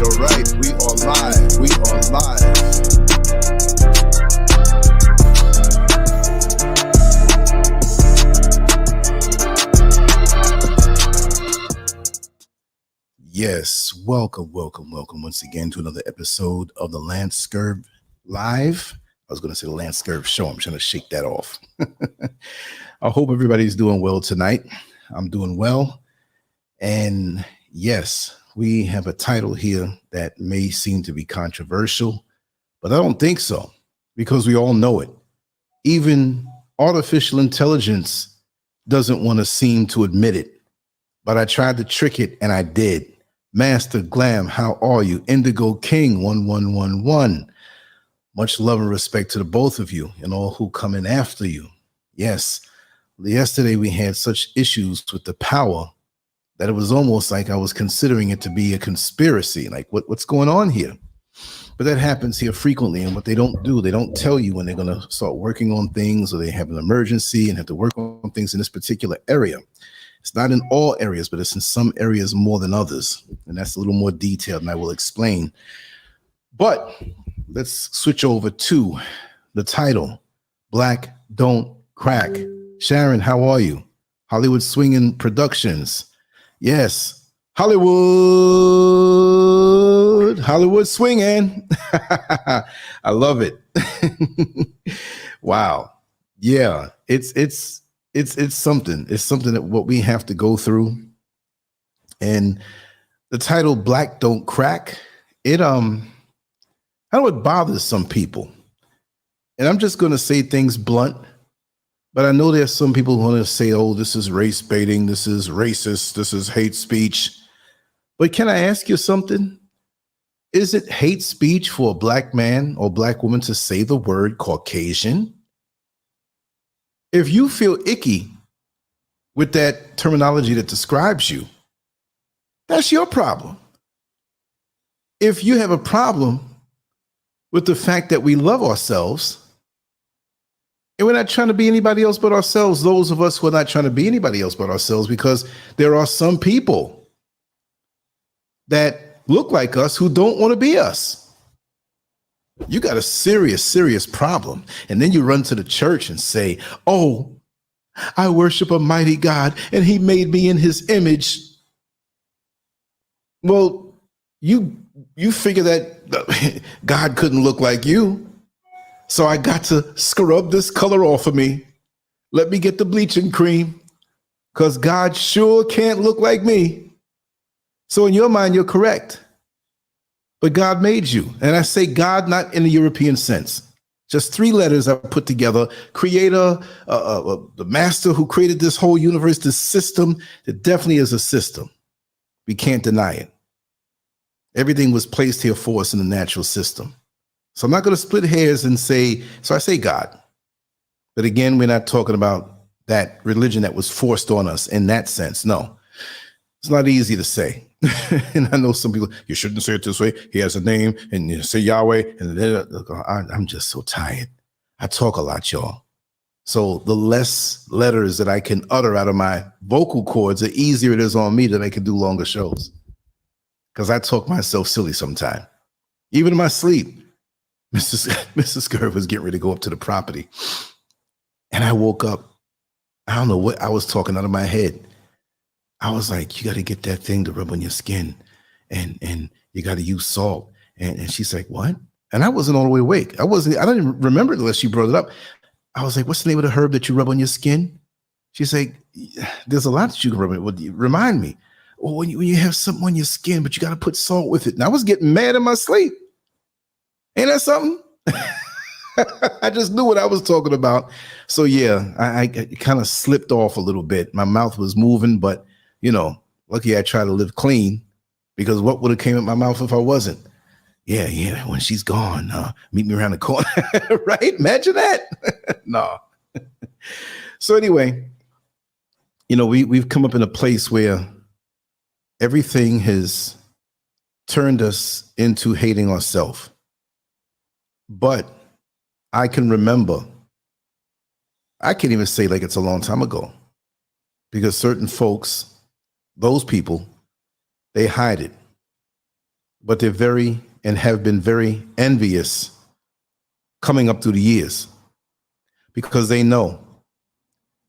right. We are live. We are live. Yes, welcome once again to another episode of the LanceScurv Live. I was going to say the LanceScurv Show. I'm trying to shake that off. I hope everybody's doing well tonight. I'm doing well. And yes, we have a title here that may seem to be controversial, but I don't think so, because we all know it. Even artificial intelligence doesn't want to seem to admit it, but I tried to trick it and I did. Master Glam, how are you? Indigo King 1111. Much love and respect to the both of you and all who come in after you. Yes, yesterday we had such issues with the power that it was almost like I was considering it to be a conspiracy. Like, what's going on here? But that happens here frequently. And what they don't do, they don't tell you when they're going to start working on things, or they have an emergency and have to work on things in this particular area. It's not in all areas, but it's in some areas more than others. And that's a little more detailed, and I will explain. But let's switch over to the title, Black Don't Crack. Sharon, how are you? Hollywood Swinging Productions. Yes, Hollywood Swinging. I love it. Wow. Yeah, it's something. It's something that what we have to go through. And the title Black Don't Crack, I know it bothers some people. And I'm just going to say things blunt, but I know there's some people who want to say, oh, this is race baiting, this is racist, this is hate speech. But can I ask you something? Is it hate speech for a black man or black woman to say the word Caucasian? If you feel icky with that terminology that describes you, that's your problem. If you have a problem with the fact that we love ourselves, and we're not trying to be anybody else but ourselves, those of us who are not trying to be anybody else but ourselves, because there are some people that look like us who don't want to be us. You got a serious problem. And then you run to the church and say, oh, I worship a mighty God and he made me in his image. Well, you figure that God couldn't look like you. So I got to scrub this color off of me. Let me get the bleaching cream, because God sure can't look like me. So in your mind, you're correct. But God made you. And I say God not in the European sense. Just three letters I put together. Creator, the master who created this whole universe, this system. It definitely is a system. We can't deny it. Everything was placed here for us in the natural system. So I'm not going to split hairs and say, so I say God. But again, we're not talking about that religion that was forced on us in that sense. No, it's not easy to say. And I know some people, you shouldn't say it this way. He has a name, and you say Yahweh. And then I'm just so tired. I talk a lot, y'all. So the less letters that I can utter out of my vocal cords, the easier it is on me that I can do longer shows. Because I talk myself silly sometimes, even in my sleep. Mrs. SCURV was getting ready to go up to the property, and I woke up. I don't know what I was talking out of my head. I was like, you got to get that thing to rub on your skin, and you got to use salt. And she's like, what? And I wasn't all the way awake. I didn't remember it unless she brought it up. I was like, what's the name of the herb that you rub on your skin? She's like, there's a lot that you can rub on it. Well, remind me. Well, when you have something on your skin, but you got to put salt with it. And I was getting mad in my sleep. Ain't that something? I just knew what I was talking about. So yeah, I kind of slipped off a little bit. My mouth was moving, but lucky I try to live clean, because what would have came in my mouth if I wasn't? Yeah. When she's gone, meet me around the corner, right? Imagine that. No. So anyway, we've come up in a place where everything has turned us into hating ourselves. But I can remember, I can't even say like it's a long time ago, because certain folks, those people, they hide it. but they're very and have been very envious coming up through the years because they know.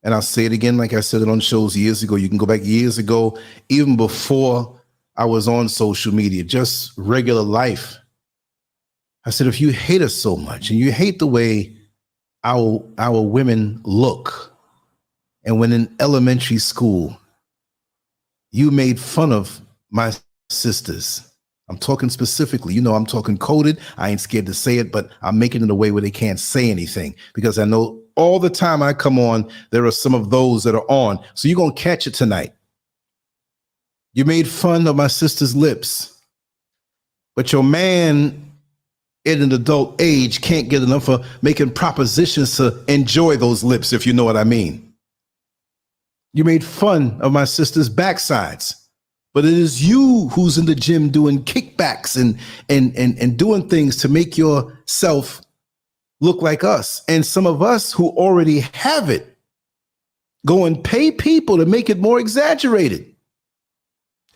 And I'll say it again, like I said it on shows years ago. You can go back years ago, even before I was on social media, just regular life. I said, if you hate us so much and you hate the way our women look, and when in elementary school, you made fun of my sisters. I'm talking specifically, I'm talking coded. I ain't scared to say it, but I'm making it in a way where they can't say anything because I know all the time I come on, there are some of those that are on. So you're going to catch it tonight. You made fun of my sister's lips, but your man in an adult age can't get enough of making propositions to enjoy those lips, if you know what I mean. You made fun of my sister's backsides, but it is you who's in the gym doing kickbacks and doing things to make yourself look like us. And some of us who already have it go and pay people to make it more exaggerated.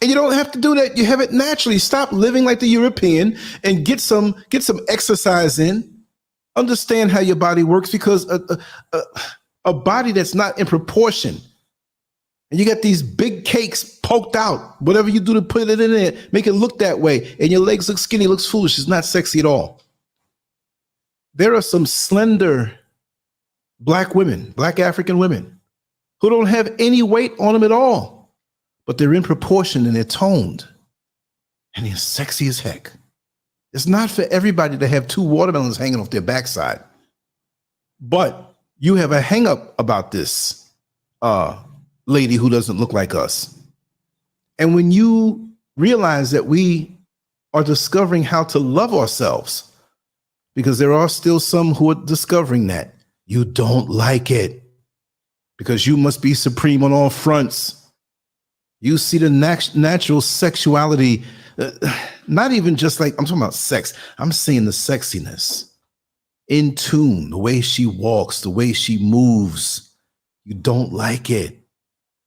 And you don't have to do that. You have it naturally. Stop living like the European and get some exercise in. Understand how your body works, because a body that's not in proportion, and you got these big cakes poked out, whatever you do to put it in there, make it look that way, and your legs look skinny, looks foolish. It's not sexy at all. There are some slender black women, black African women, who don't have any weight on them at all, but they're in proportion and they're toned and they're sexy as heck. It's not for everybody to have 2 watermelons hanging off their backside, but you have a hang up about this lady who doesn't look like us. And when you realize that we are discovering how to love ourselves, because there are still some who are discovering that, you don't like it because you must be supreme on all fronts. You see the natural sexuality, not even just like, I'm talking about sex. I'm saying the sexiness, in tune, the way she walks, the way she moves. You don't like it.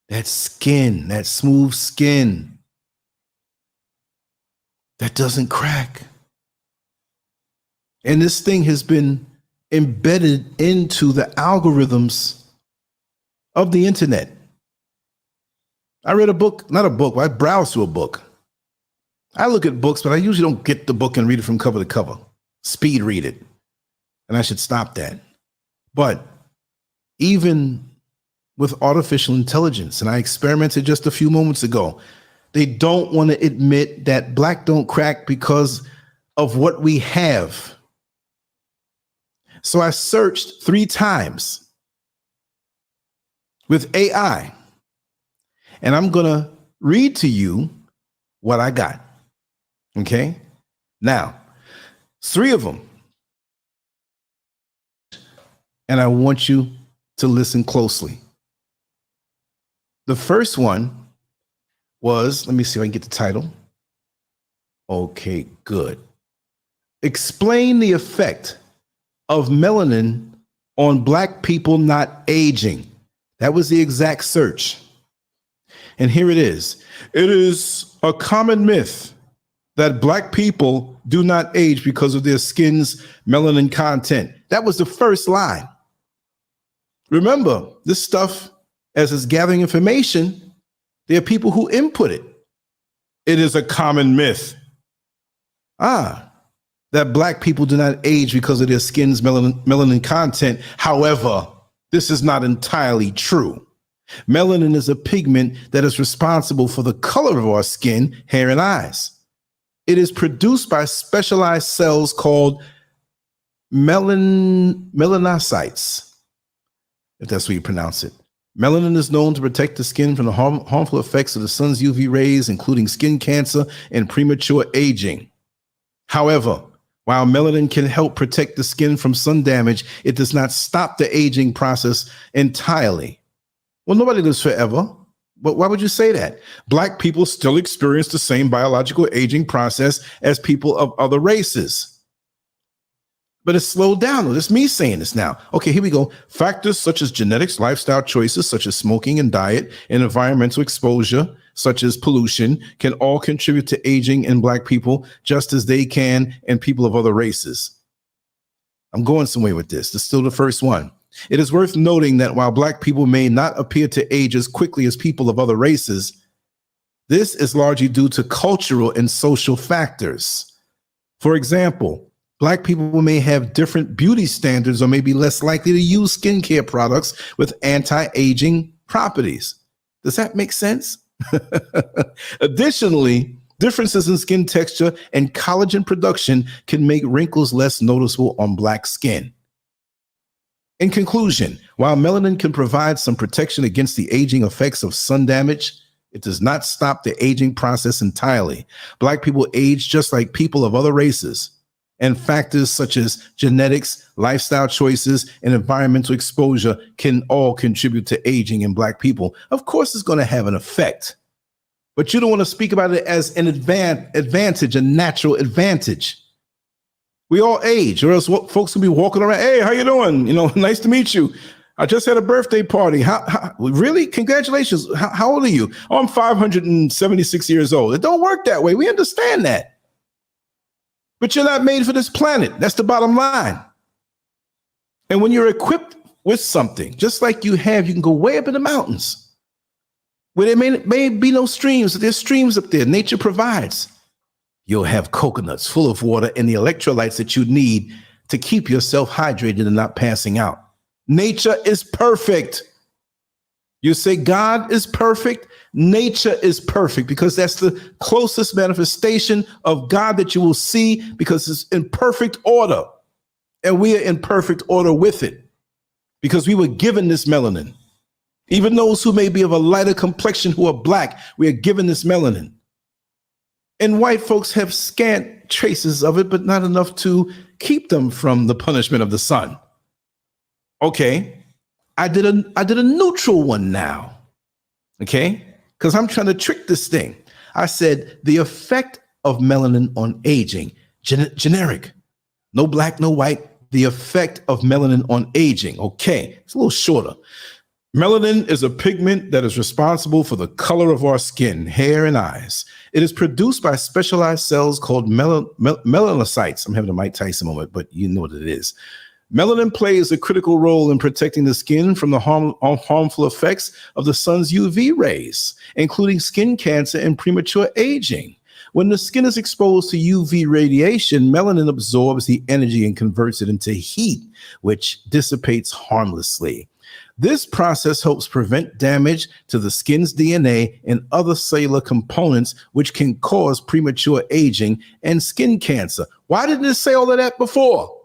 That skin, that smooth skin that doesn't crack. And this thing has been embedded into the algorithms of the internet. I read a book, I browsed through a book. I look at books, but I usually don't get the book and read it from cover to cover. Speed read it. And I should stop that. But even with artificial intelligence, and I experimented just a few moments ago, they don't want to admit that black don't crack because of what we have. So I searched 3 times with AI, and I'm going to read to you what I got. Okay? Now, 3 of them, and I want you to listen closely. The first one was, let me see if I can get the title. Okay, good. Explain the effect of melanin on black people not aging. That was the exact search. And here it is. It is a common myth that black people do not age because of their skin's melanin content. That was the first line. Remember, this stuff, as it's gathering information, there are people who input it. It is a common myth. That black people do not age because of their skin's melanin content. However, this is not entirely true. Melanin is a pigment that is responsible for the color of our skin, hair, and eyes. It is produced by specialized cells called melanocytes, if that's what you pronounce it. Melanin is known to protect the skin from the harmful effects of the sun's UV rays, including skin cancer and premature aging. However, while melanin can help protect the skin from sun damage, it does not stop the aging process entirely. Well, nobody lives forever, but why would you say that? Black people still experience the same biological aging process as people of other races. But it's slowed down. It's me saying this now. Okay, here we go. Factors such as genetics, lifestyle choices, such as smoking and diet, and environmental exposure, such as pollution, can all contribute to aging in Black people just as they can in people of other races. I'm going somewhere with this. This is still the first one. It is worth noting that while Black people may not appear to age as quickly as people of other races, this is largely due to cultural and social factors. For example, Black people may have different beauty standards or may be less likely to use skincare products with anti-aging properties. Does that make sense? Additionally, differences in skin texture and collagen production can make wrinkles less noticeable on Black skin. In conclusion, while melanin can provide some protection against the aging effects of sun damage, it does not stop the aging process entirely. Black people age just like people of other races, and factors such as genetics, lifestyle choices, and environmental exposure can all contribute to aging in Black people. Of course, it's going to have an effect, but you don't want to speak about it as an advantage, a natural advantage. We all age, or else folks will be walking around, hey, how you doing? You know, nice to meet you. I just had a birthday party. How really? Congratulations. How old are you? Oh, I'm 576 years old. It don't work that way. We understand that. But you're not made for this planet. That's the bottom line. And when you're equipped with something, just like you can go way up in the mountains where there may be no streams. There's streams up there. Nature provides. You'll have coconuts full of water and the electrolytes that you need to keep yourself hydrated and not passing out. Nature is perfect. You say God is perfect. Nature is perfect because that's the closest manifestation of God that you will see because it's in perfect order. And we are in perfect order with it because we were given this melanin. Even those who may be of a lighter complexion who are Black, we are given this melanin. And white folks have scant traces of it, but not enough to keep them from the punishment of the sun. Okay, I did a neutral one now, okay? Because I'm trying to trick this thing. I said the effect of melanin on aging, generic, no Black, no white, the effect of melanin on aging. Okay, it's a little shorter. Melanin is a pigment that is responsible for the color of our skin, hair, and eyes. It is produced by specialized cells called melanocytes. I'm having a Mike Tyson moment, but you know what it is. Melanin plays a critical role in protecting the skin from the harmful effects of the sun's UV rays, including skin cancer and premature aging. When the skin is exposed to UV radiation, melanin absorbs the energy and converts it into heat, which dissipates harmlessly. This process helps prevent damage to the skin's DNA and other cellular components, which can cause premature aging and skin cancer. Why didn't it say all of that before?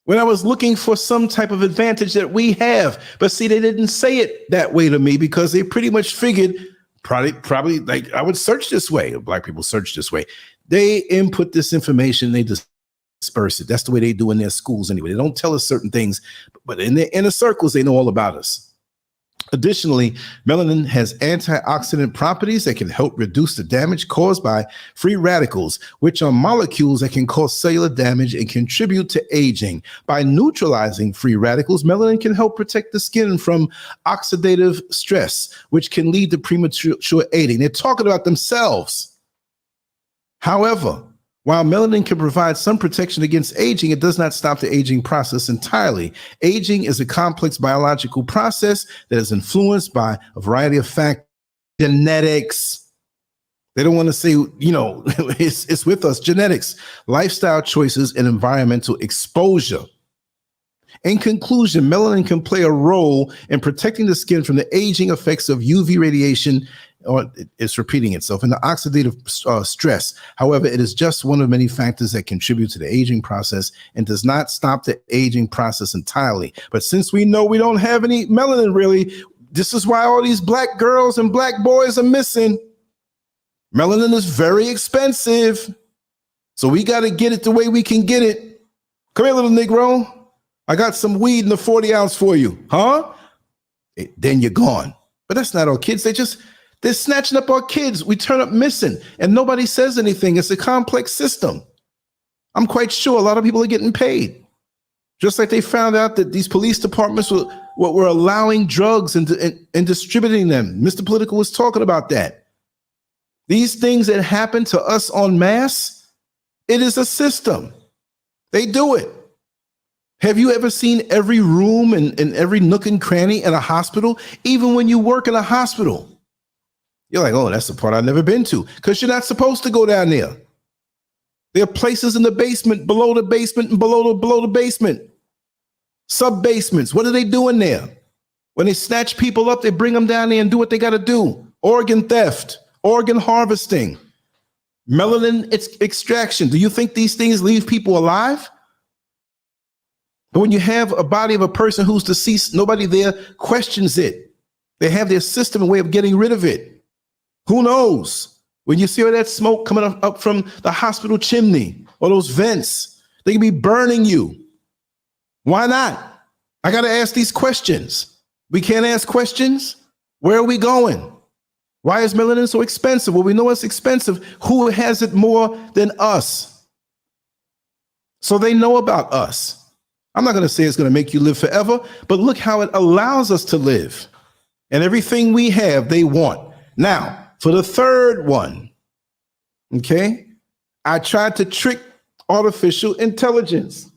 When I was looking for some type of advantage that we have. But see, they didn't say it that way to me because they pretty much figured probably like I would search this way. Black people search this way. They input this information, they disperse it. That's the way they do in their schools anyway. They don't tell us certain things, but in their inner circles, they know all about us. Additionally, melanin has antioxidant properties that can help reduce the damage caused by free radicals, which are molecules that can cause cellular damage and contribute to aging. By neutralizing free radicals, melanin can help protect the skin from oxidative stress, which can lead to premature aging. They're talking about themselves. However, while melanin can provide some protection against aging, it does not stop the aging process entirely. Aging is a complex biological process that is influenced by a variety of factors. Genetics. They don't want to say, it's with us. Genetics, lifestyle choices, and environmental exposure. In conclusion, melanin can play a role in protecting the skin from the aging effects of UV radiation, or it's repeating itself, and the oxidative stress. However, it is just one of many factors that contribute to the aging process and does not stop the aging process entirely. But since we know we don't have any melanin really, this is why all these Black girls and Black boys are missing. Melanin is very expensive. So we got to get it the way we can get it. Come here, little Negro. I got some weed in the 40 ounce for you. Huh? Then you're gone. But that's not our kids. They're snatching up our kids. We turn up missing and nobody says anything. It's a complex system. I'm quite sure a lot of people are getting paid. Just like they found out that these police departments were we're allowing drugs and distributing them. Mr. Political was talking about that. These things that happen to us en masse, it is a system. They do it. Have you ever seen every room and every nook and cranny in a hospital? Even when you work in a hospital, you're like, oh, that's the part I've never been to, because you're not supposed to go down there. There are places in the basement, below the basement, and below the basement. Sub-basements. What are they doing there? When they snatch people up, they bring them down there and do what they got to do. Organ theft, organ harvesting, melanin extraction. Do you think these things leave people alive? But when you have a body of a person who's deceased, nobody there questions it. They have their system and way of getting rid of it. Who knows? When you see all that smoke coming up from the hospital chimney or those vents, they can be burning you. Why not? I got to ask these questions. We can't ask questions. Where are we going? Why is melanin so expensive? Well, we know it's expensive. Who has it more than us? So they know about us. I'm not going to say it's going to make you live forever, but look how it allows us to live. And everything we have, they want. Now, for the third one, okay, I tried to trick artificial intelligence.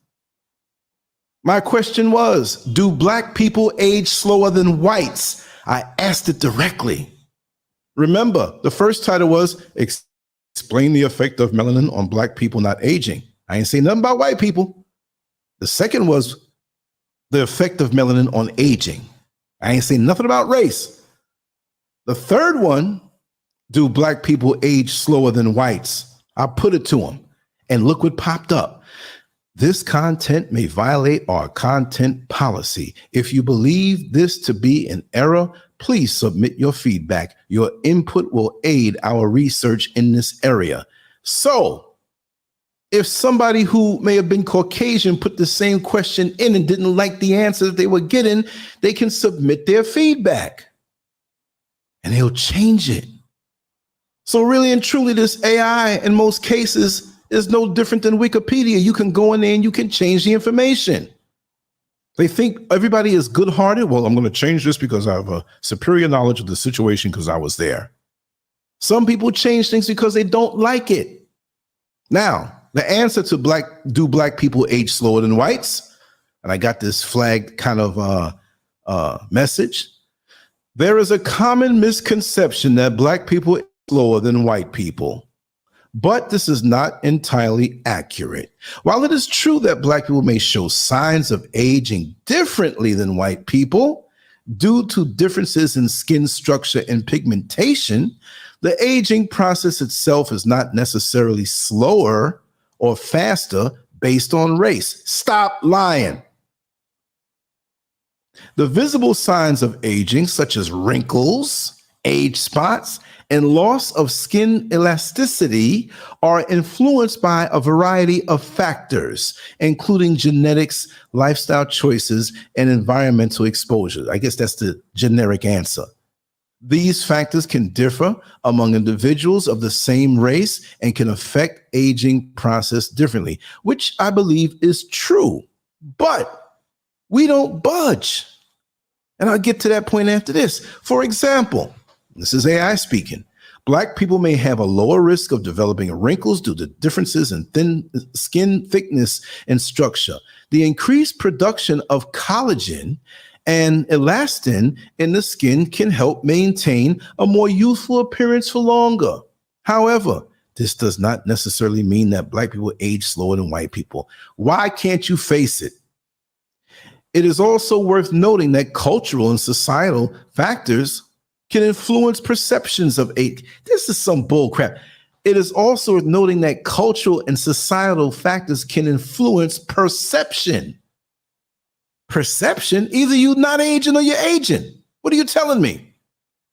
My question was, do black people age slower than whites? I asked it directly. Remember, the first title was Explain the Effect of Melanin on Black People Not Aging. I ain't saying nothing about white people. The second was the effect of melanin on aging. I ain't saying nothing about race. The third one, do black people age slower than whites? I put it to them, and look what popped up. This content may violate our content policy. If you believe this to be an error, please submit your feedback. Your input will aid our research in this area. So, if somebody who may have been Caucasian put the same question in and didn't like the answer that they were getting, they can submit their feedback and they'll change it. So really and truly, this AI in most cases is no different than Wikipedia. You can go in there and you can change the information. They think everybody is good-hearted. Well, I'm going to change this because I have a superior knowledge of the situation because I was there. Some people change things because they don't like it. Now, the answer to do black people age slower than whites? And I got this flagged kind of message. There is a common misconception that black people age slower than white people, but this is not entirely accurate. While it is true that black people may show signs of aging differently than white people due to differences in skin structure and pigmentation, the aging process itself is not necessarily slower or faster based on race. Stop lying. The visible signs of aging, such as wrinkles, age spots, and loss of skin elasticity, are influenced by a variety of factors, including genetics, lifestyle choices, and environmental exposure. I guess that's the generic answer. These factors can differ among individuals of the same race and can affect aging process differently, which I believe is true, but we don't budge. And I'll get to that point after this. For example, this is AI speaking. Black people may have a lower risk of developing wrinkles due to differences in thin skin thickness and structure. The increased production of collagen and elastin in the skin can help maintain a more youthful appearance for longer. However, this does not necessarily mean that black people age slower than white people. Why can't you face it? It is also worth noting that cultural and societal factors can influence perceptions of age. This is some bull crap. It is also worth noting that cultural and societal factors can influence perception. Perception? Either you're not aging or you're aging. What are you telling me?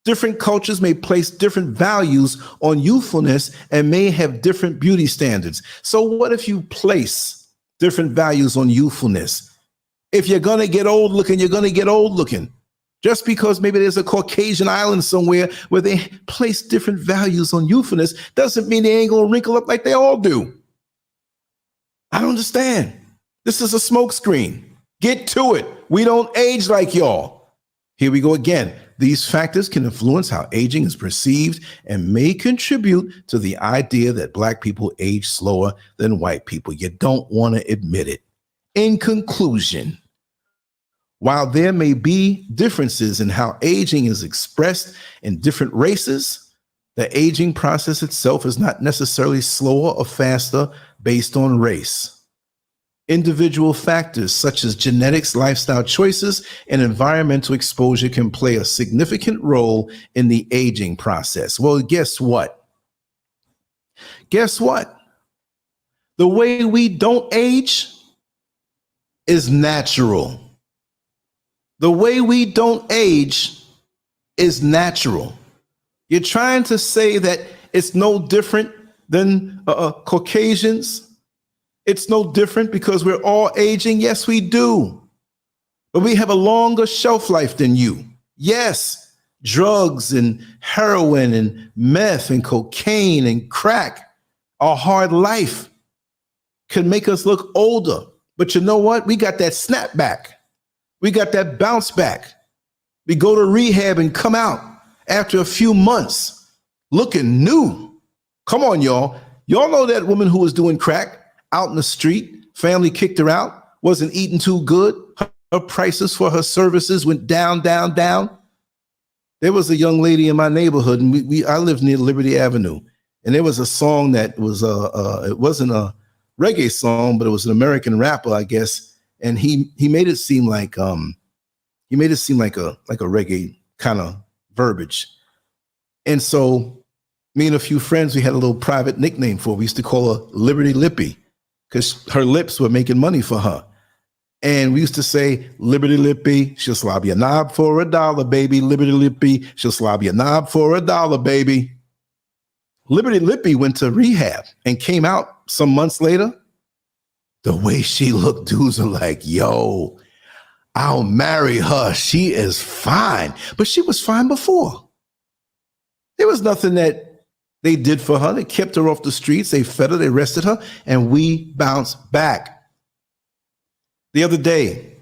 Different cultures may place different values on youthfulness and may have different beauty standards. So what if you place different values on youthfulness? If you're going to get old looking, you're going to get old looking. Just because maybe there's a Caucasian island somewhere where they place different values on youthfulness doesn't mean they ain't going to wrinkle up like they all do. I don't understand. This is a smokescreen. Get to it. We don't age like y'all. Here we go again. These factors can influence how aging is perceived and may contribute to the idea that Black people age slower than white people. You don't want to admit it. In conclusion, while there may be differences in how aging is expressed in different races, the aging process itself is not necessarily slower or faster based on race. Individual factors such as genetics, lifestyle choices, and environmental exposure can play a significant role in the aging process. Well, guess what? Guess what? The way we don't age is natural. The way we don't age is natural. You're trying to say that it's no different than Caucasians. It's no different because we're all aging. Yes, we do. But we have a longer shelf life than you. Yes, drugs and heroin and meth and cocaine and crack, our hard life can make us look older. But you know what? We got that snapback. We got that bounce back. We go to rehab and come out after a few months looking new. Come on, y'all. Y'all know that woman who was doing crack out in the street, family kicked her out, wasn't eating too good. Her prices for her services went down, down, down. There was a young lady in my neighborhood, and I lived near Liberty Avenue, and there was a song that was it wasn't a reggae song, but it was an American rapper, I guess, and he made it seem like a reggae kind of verbiage. And so me and a few friends, we had a little private nickname for her. We used to call her Liberty Lippy, because her lips were making money for her. And we used to say, Liberty Lippy, she'll slob you a knob for $1, baby. Liberty Lippy, she'll slob you a knob for $1, baby. Liberty Lippy went to rehab and came out some months later. The way she looked, dudes are like, yo, I'll marry her. She is fine. But she was fine before. There was nothing that they did for her. They kept her off the streets. They fed her. They arrested her. And we bounced back. The other day,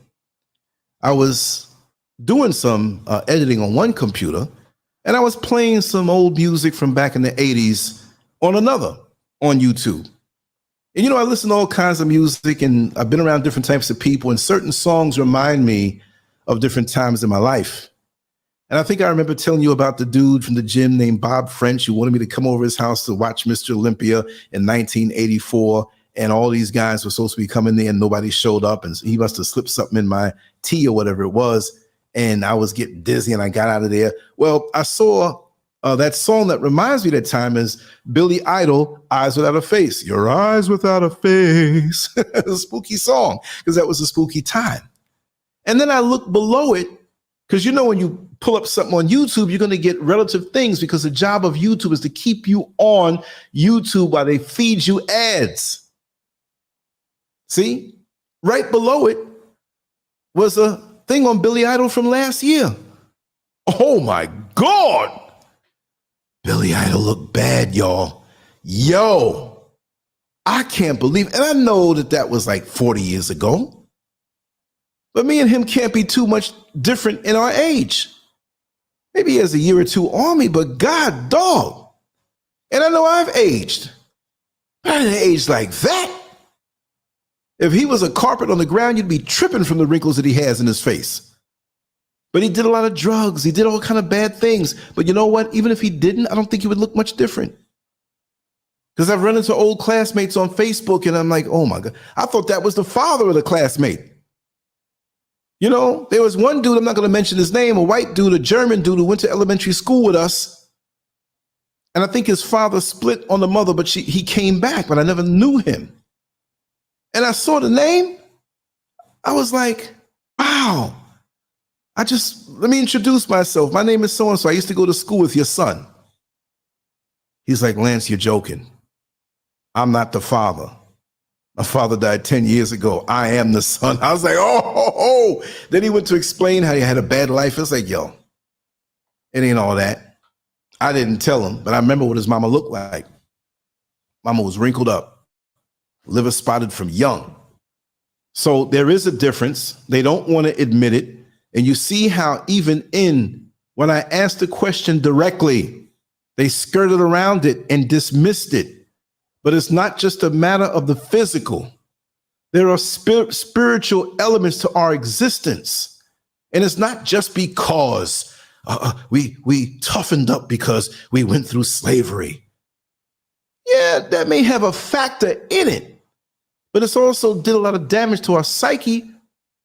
I was doing some editing on one computer, and I was playing some old music from back in the 80s on another on YouTube. And, you know, I listen to all kinds of music, and I've been around different types of people, and certain songs remind me of different times in my life. And I think I remember telling you about the dude from the gym named Bob French who wanted me to come over his house to watch Mr. Olympia in 1984. And all these guys were supposed to be coming there and nobody showed up. And he must have slipped something in my tea or whatever it was. And I was getting dizzy and I got out of there. Well, I saw that song that reminds me of that time is Billy Idol, Eyes Without a Face. Your eyes without a face. A spooky song because that was a spooky time. And then I looked below it because, you know, when you pull up something on YouTube, you're going to get relative things because the job of YouTube is to keep you on YouTube while they feed you ads. See, right below it was a thing on Billy Idol from last year. Oh my God. Billy Idol looked bad, y'all. Yo, I can't believe, and I know that was like 40 years ago. But me and him can't be too much different in our age. Maybe he has a year or two on me, but God, dog. And I know I've aged. I didn't age like that. If he was a carpet on the ground, you'd be tripping from the wrinkles that he has in his face. But he did a lot of drugs. He did all kind of bad things. But you know what? Even if he didn't, I don't think he would look much different. Because I've run into old classmates on Facebook and I'm like, oh my God, I thought that was the father of the classmate. You know, there was one dude, I'm not going to mention his name, a white dude, a German dude who went to elementary school with us. And I think his father split on the mother, but he came back, but I never knew him. And I saw the name. I was like, wow. Let me introduce myself. My name is so-and-so. I used to go to school with your son. He's like, Lance, you're joking. I'm not the father. My father died 10 years ago. I am the son. I was like, oh. Then he went to explain how he had a bad life. It's like, yo, it ain't all that. I didn't tell him, but I remember what his mama looked like. Mama was wrinkled up, liver spotted from young. So there is a difference. They don't want to admit it. And you see how even when I asked the question directly, they skirted around it and dismissed it. But it's not just a matter of the physical. There are spiritual elements to our existence. And it's not just because we toughened up because we went through slavery. Yeah, that may have a factor in it, but it's also did a lot of damage to our psyche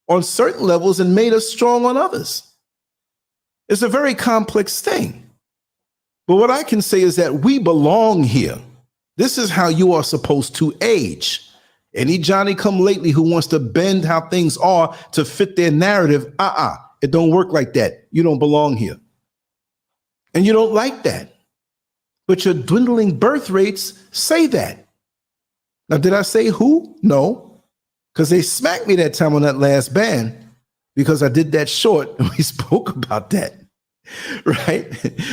on certain levels and made us strong on others. It's a very complex thing. But what I can say is that we belong here. This is how you are supposed to age. Any Johnny come lately who wants to bend how things are to fit their narrative, it don't work like that. You don't belong here. And you don't like that. But your dwindling birth rates say that. Now, did I say who? No, because they smacked me that time on that last band because I did that short and we spoke about that, right?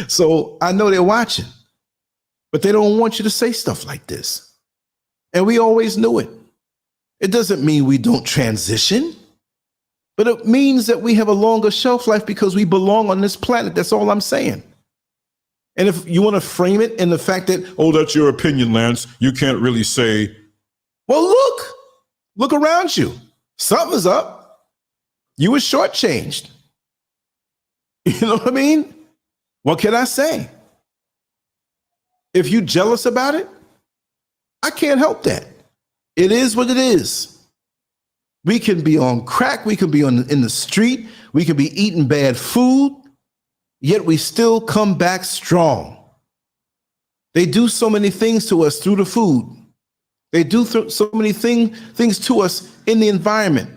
So I know they're watching, but they don't want you to say stuff like this. And we always knew it. It doesn't mean we don't transition, but it means that we have a longer shelf life because we belong on this planet. That's all I'm saying. And if you want to frame it in the fact that, oh, that's your opinion, Lance, you can't really say, well, look around you. Something's up. You were shortchanged. You know what I mean? What can I say? If you're jealous about it, I can't help that. It is what it is. We can be on crack. We can be in the street. We can be eating bad food, yet we still come back strong. They do so many things to us through the food. They do so many things to us in the environment.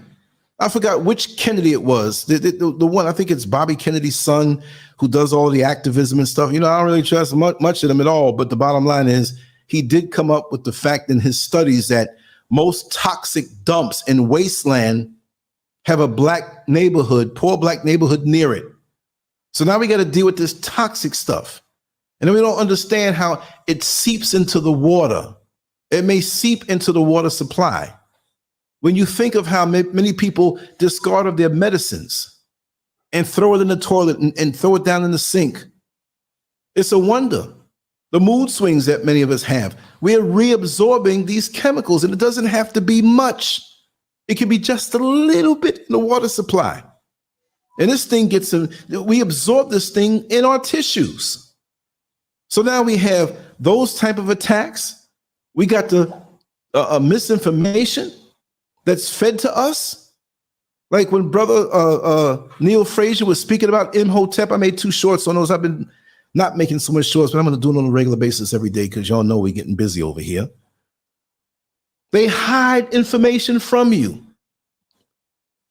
I forgot which Kennedy it was. The one, I think it's Bobby Kennedy's son who does all the activism and stuff. You know, I don't really trust much of them at all. But the bottom line is he did come up with the fact in his studies that most toxic dumps in wasteland have a black neighborhood, poor black neighborhood near it. So now we got to deal with this toxic stuff. And then we don't understand how it seeps into the water. It may seep into the water supply. When you think of how many people discard of their medicines and throw it in the toilet and throw it down in the sink, it's a wonder. The mood swings that many of us have. We are reabsorbing these chemicals, and it doesn't have to be much. It can be just a little bit in the water supply. And this thing we absorb this thing in our tissues. So now we have those type of attacks. We got the misinformation that's fed to us. Like when brother Neil Frazier was speaking about Imhotep, I made 2 shorts on those. I've been not making so much shorts, but I'm going to do it on a regular basis every day because y'all know we're getting busy over here. They hide information from you.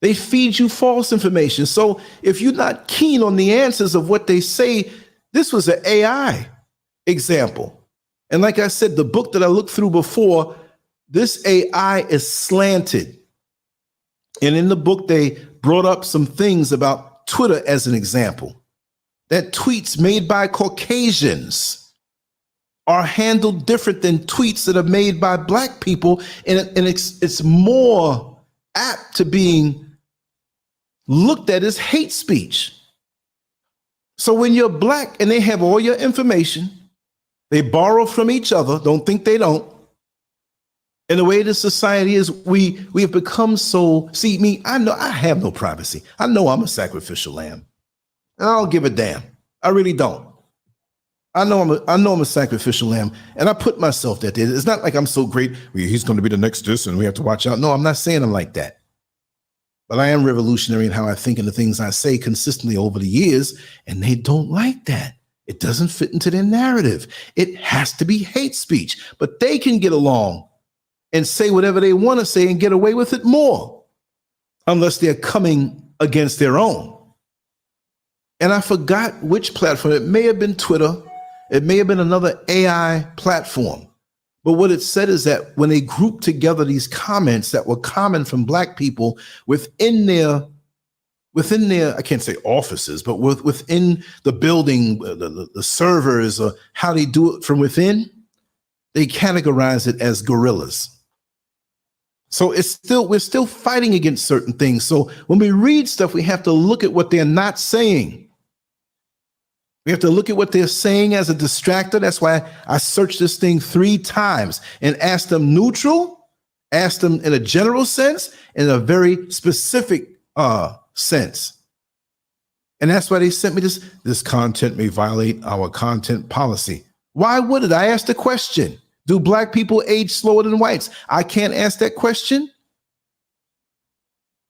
They feed you false information. So if you're not keen on the answers of what they say, this was an AI example. And like I said, the book that I looked through before, this AI is slanted. And in the book, they brought up some things about Twitter as an example. That tweets made by Caucasians are handled different than tweets that are made by black people. And it's more apt to being looked at as hate speech. So when you're black and they have all your information, they borrow from each other, don't think they don't. And the way this society is, we have become so, see me, I know I have no privacy. I know I'm a sacrificial lamb. And I don't give a damn. I really don't. I know I'm a sacrificial lamb, and I put myself there. It's not like I'm so great. He's going to be the next this, and we have to watch out. No, I'm not saying I'm like that. But I am revolutionary in how I think and the things I say consistently over the years, and they don't like that. It doesn't fit into their narrative. It has to be hate speech, but they can get along and say whatever they want to say and get away with it more, unless they're coming against their own. And I forgot which platform. It may have been Twitter. It may have been another AI platform. But what it said is that when they grouped together these comments that were common from black people within their, I can't say offices, but within the building, the servers, or how they do it from within, they categorize it as guerrillas. So we're still fighting against certain things. So when we read stuff, we have to look at what they're not saying. We have to look at what they're saying as a distractor. That's why I searched this thing 3 times and asked them neutral, asked them in a general sense, in a very specific sense. And that's why they sent me this content may violate our content policy. Why would it? I asked the question. Do black people age slower than whites? I can't ask that question.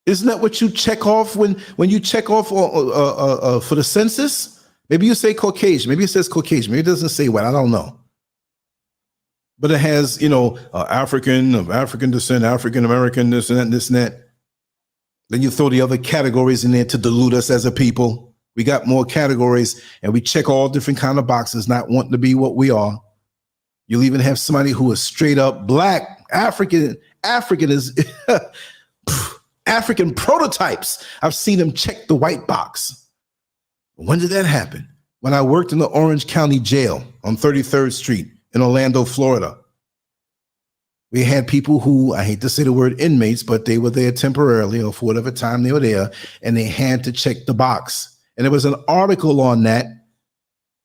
Isn't that what you check off when you check off for the census? Maybe you say Caucasian. Maybe it says Caucasian. Maybe it doesn't say white. I don't know. But it has, African, of African descent, African American, this and that, this and that. Then you throw the other categories in there to dilute us as a people. We got more categories, and we check all different kind of boxes, not wanting to be what we are. You'll even have somebody who is straight up black, African is African prototypes. I've seen them check the white box. When did that happen? When I worked in the Orange County Jail on 33rd Street in Orlando, Florida. We had people who, I hate to say the word inmates, but they were there temporarily or for whatever time they were there, and they had to check the box. And there was an article on that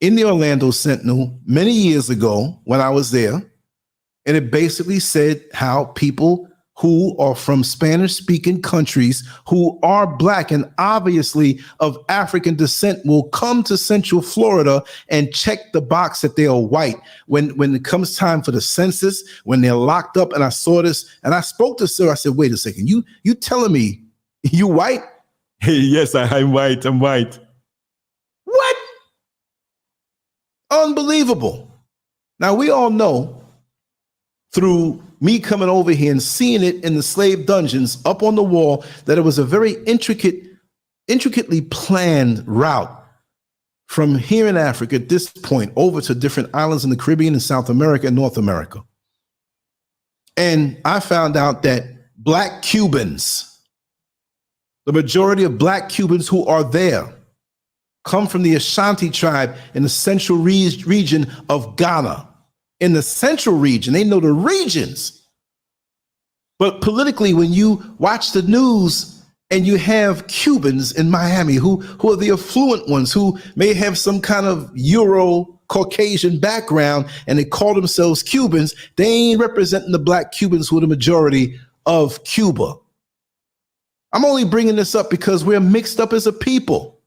in the Orlando Sentinel many years ago when I was there. And it basically said how people who are from Spanish-speaking countries who are black and obviously of African descent will come to Central Florida and check the box that they are white. When it comes time for the census, when they're locked up, and I saw this, and I spoke to Sir, I said, wait a second, you telling me you white? Hey, yes, I'm white, I'm white. What? Unbelievable. Now, we all know through me coming over here and seeing it in the slave dungeons up on the wall that it was a very intricately planned route from here in Africa at this point over to different islands in the Caribbean and South America and North America. And I found out that black Cubans, the majority of black Cubans who are there, come from the Ashanti tribe in the central region of Ghana. In the central region, they know the regions. But politically, when you watch the news and you have Cubans in Miami who are the affluent ones, who may have some kind of Euro-Caucasian background, and they call themselves Cubans, they ain't representing the black Cubans who are the majority of Cuba. I'm only bringing this up because we're mixed up as a people.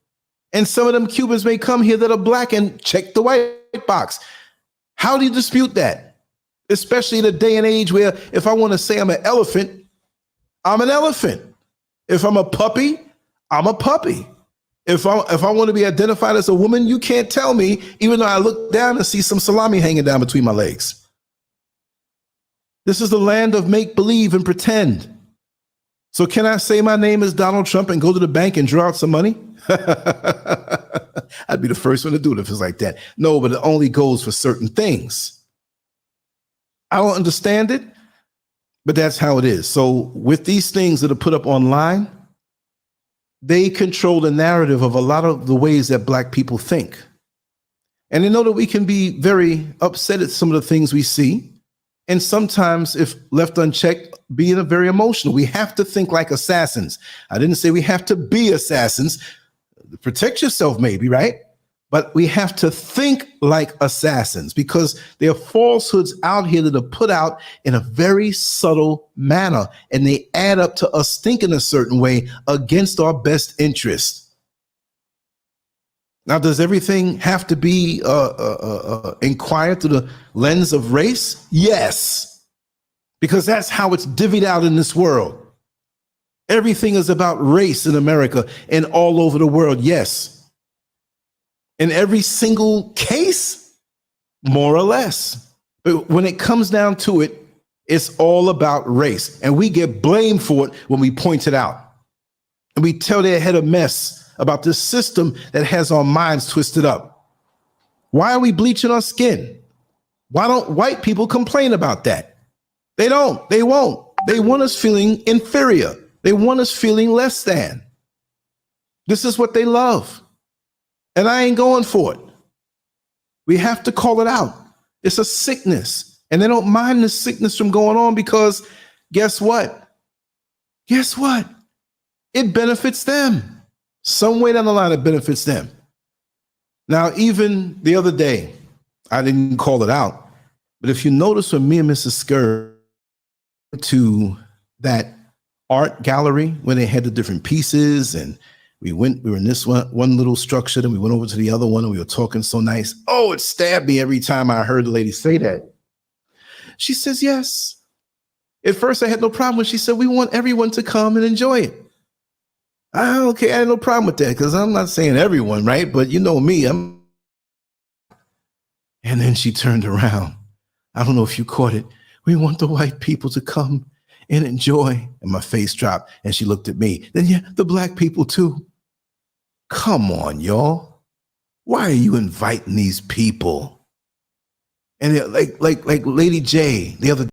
And some of them Cubans may come here that are black and check the white box. How do you dispute that? Especially in a day and age where if I want to say I'm an elephant, I'm an elephant. If I'm a puppy, I'm a puppy. If I want to be identified as a woman, you can't tell me, even though I look down and see some salami hanging down between my legs. This is the land of make-believe and pretend. So can I say my name is Donald Trump and go to the bank and draw out some money? I'd be the first one to do it if it's like that. No, but it only goes for certain things. I don't understand it, but that's how it is. So with these things that are put up online, they control the narrative of a lot of the ways that black people think. And they know that we can be very upset at some of the things we see. And sometimes, if left unchecked, being very emotional. We have to think like assassins. I didn't say we have to be assassins. Protect yourself, maybe, right? But we have to think like assassins because there are falsehoods out here that are put out in a very subtle manner, and they add up to us thinking a certain way against our best interest. Now, does everything have to be inquired through the lens of race? Yes, because that's how it's divvied out in this world. Everything is about race in America and all over the world, yes. In every single case, more or less. But when it comes down to it, it's all about race. And we get blamed for it when we point it out. And we tell their head a mess about this system that has our minds twisted up. Why are we bleaching our skin? Why don't white people complain about that? They don't. They won't. They want us feeling inferior. They want us feeling less than. This is what they love. And I ain't going for it. We have to call it out. It's a sickness. And they don't mind the sickness from going on because Guess what? Guess what? It benefits them. Some way down the line, it benefits them. Now, even the other day, I didn't call it out, but if you notice when me and Mrs. Scurv to that art gallery when they had the different pieces, and we were in this one little structure, then we went over to the other one and we were talking so nice. Oh, it stabbed me every time I heard the lady say that. She says, yes. At first I had no problem when she said, we want everyone to come and enjoy it. Okay, I had no problem with that because I'm not saying everyone, right? But you know me, and then she turned around. I don't know if you caught it. We want the white people to come and enjoy. And my face dropped and she looked at me. Then yeah, the black people too. Come on, y'all. Why are you inviting these people? And like Lady J the other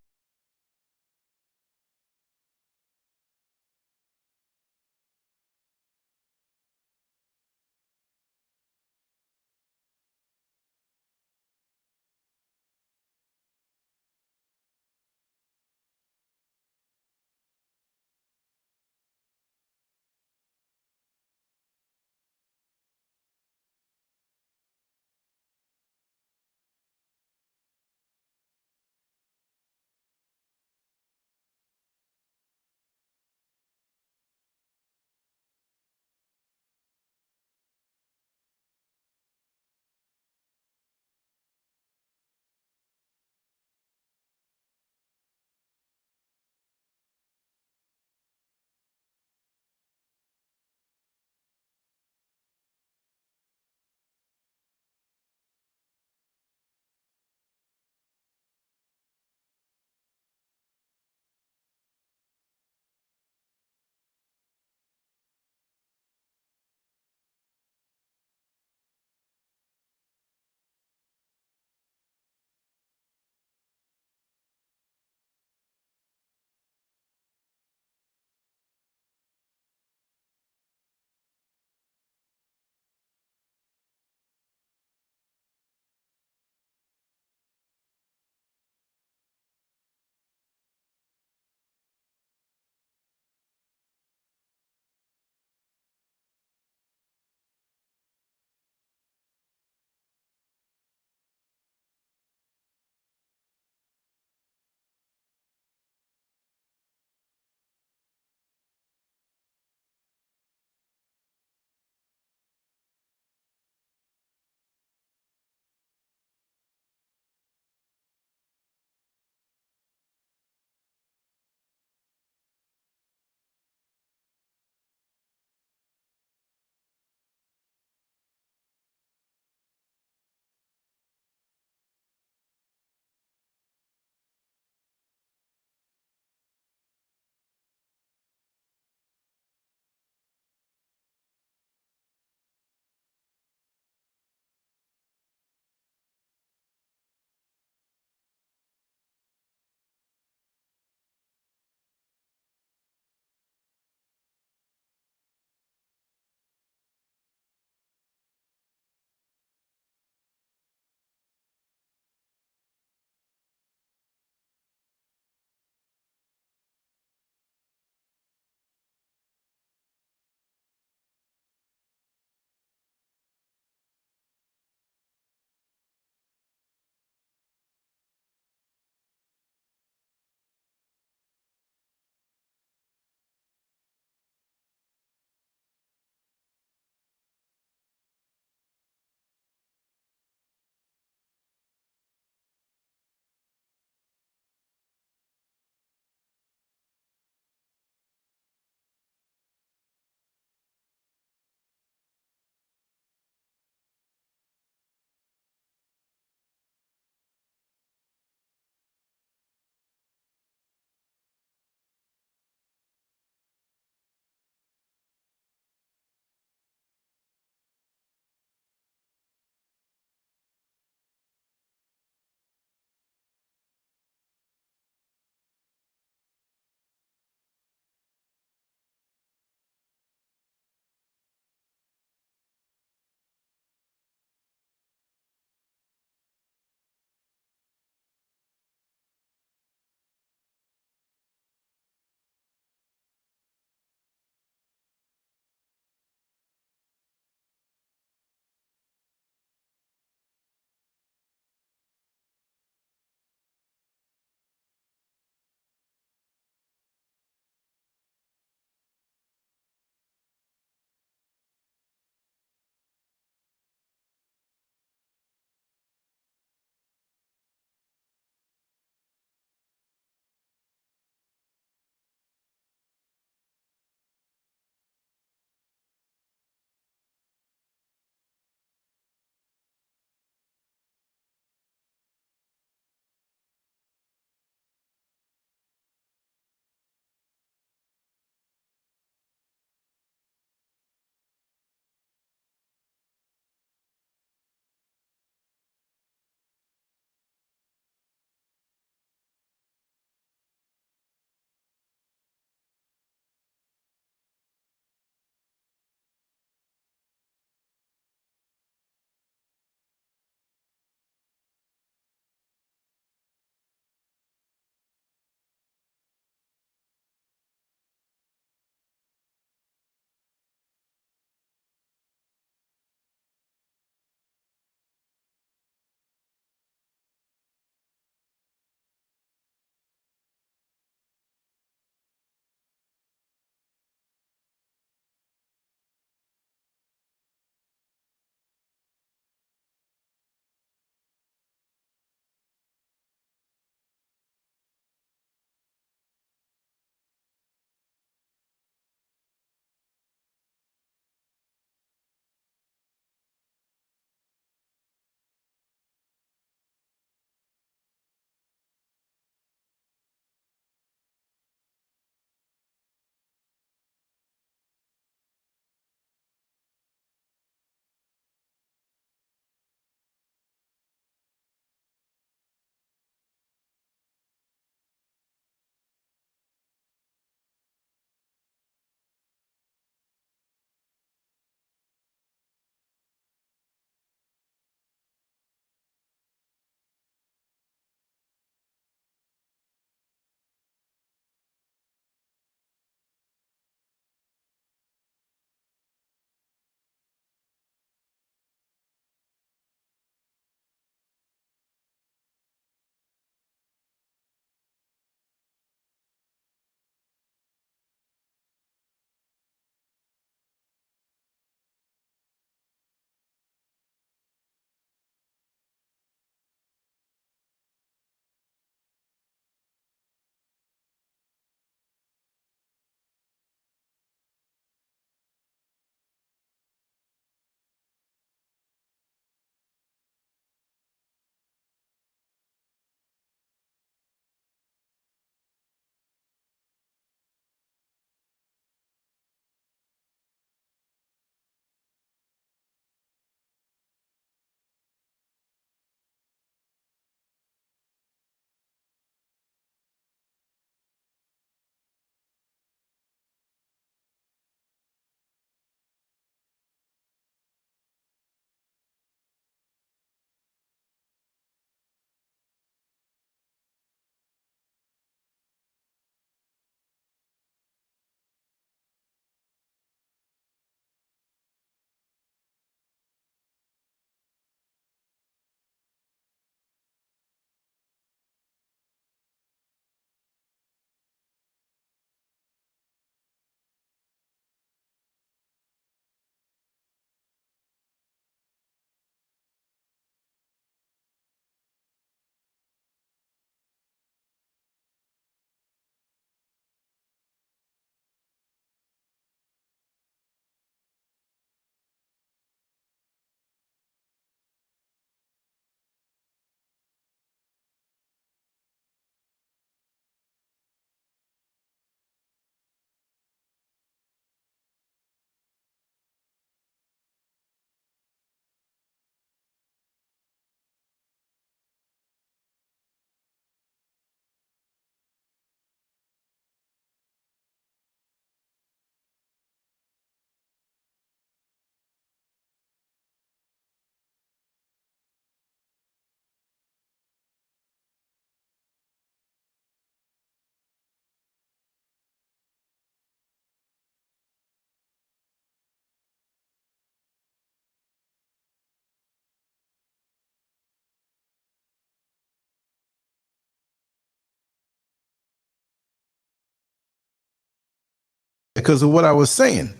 because of what I was saying.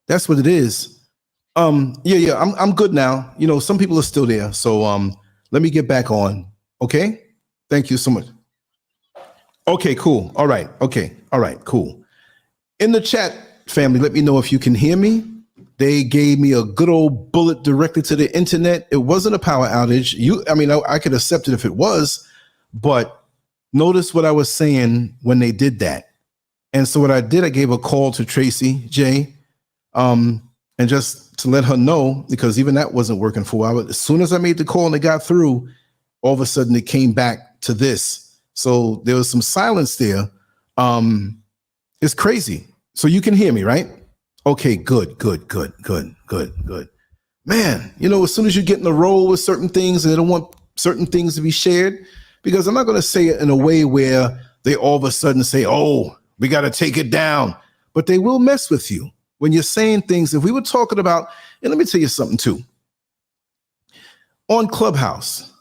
That's what it is. Yeah, I'm good now. You know, some people are still there. So let me get back on. Okay. Thank you so much. Okay, cool. All right. Okay. All right, cool. In the chat, family, let me know if you can hear me. They gave me a good old bullet directly to the internet. It wasn't a power outage. I could accept it if it was, but notice what I was saying when they did that. And so what I did, I gave a call to Tracy J, and just to let her know, because even that wasn't working for a while. As soon as I made the call and it got through, all of a sudden it came back to this. So there was some silence there. It's crazy. So you can hear me, right? Okay, good. Man, you know, as soon as you get in the role with certain things and they don't want certain things to be shared, because I'm not going to say it in a way where they all of a sudden say, oh, we got to take it down. But they will mess with you when you're saying things. If we were talking about, and let me tell you something too. On Clubhouse,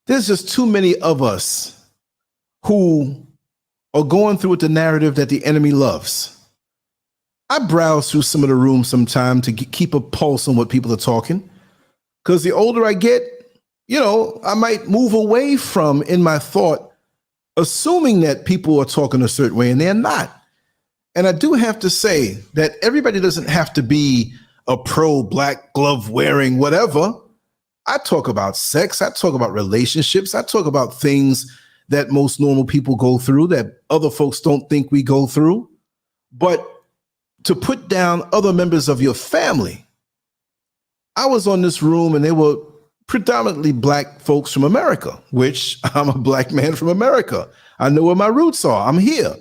there's just too many of us who are going through with the narrative that the enemy loves. I browse through some of the rooms sometime to keep a pulse on what people are talking. Because the older I get, you know, I might move away from in my thought, assuming that people are talking a certain way and they're not. And I do have to say that everybody doesn't have to be a pro black glove wearing whatever. I talk about sex. I talk about relationships. I talk about things that most normal people go through that other folks don't think we go through. But to put down other members of your family, I was on this room and they were predominantly black folks from America, which I'm a black man from America. I know where my roots are. I'm here,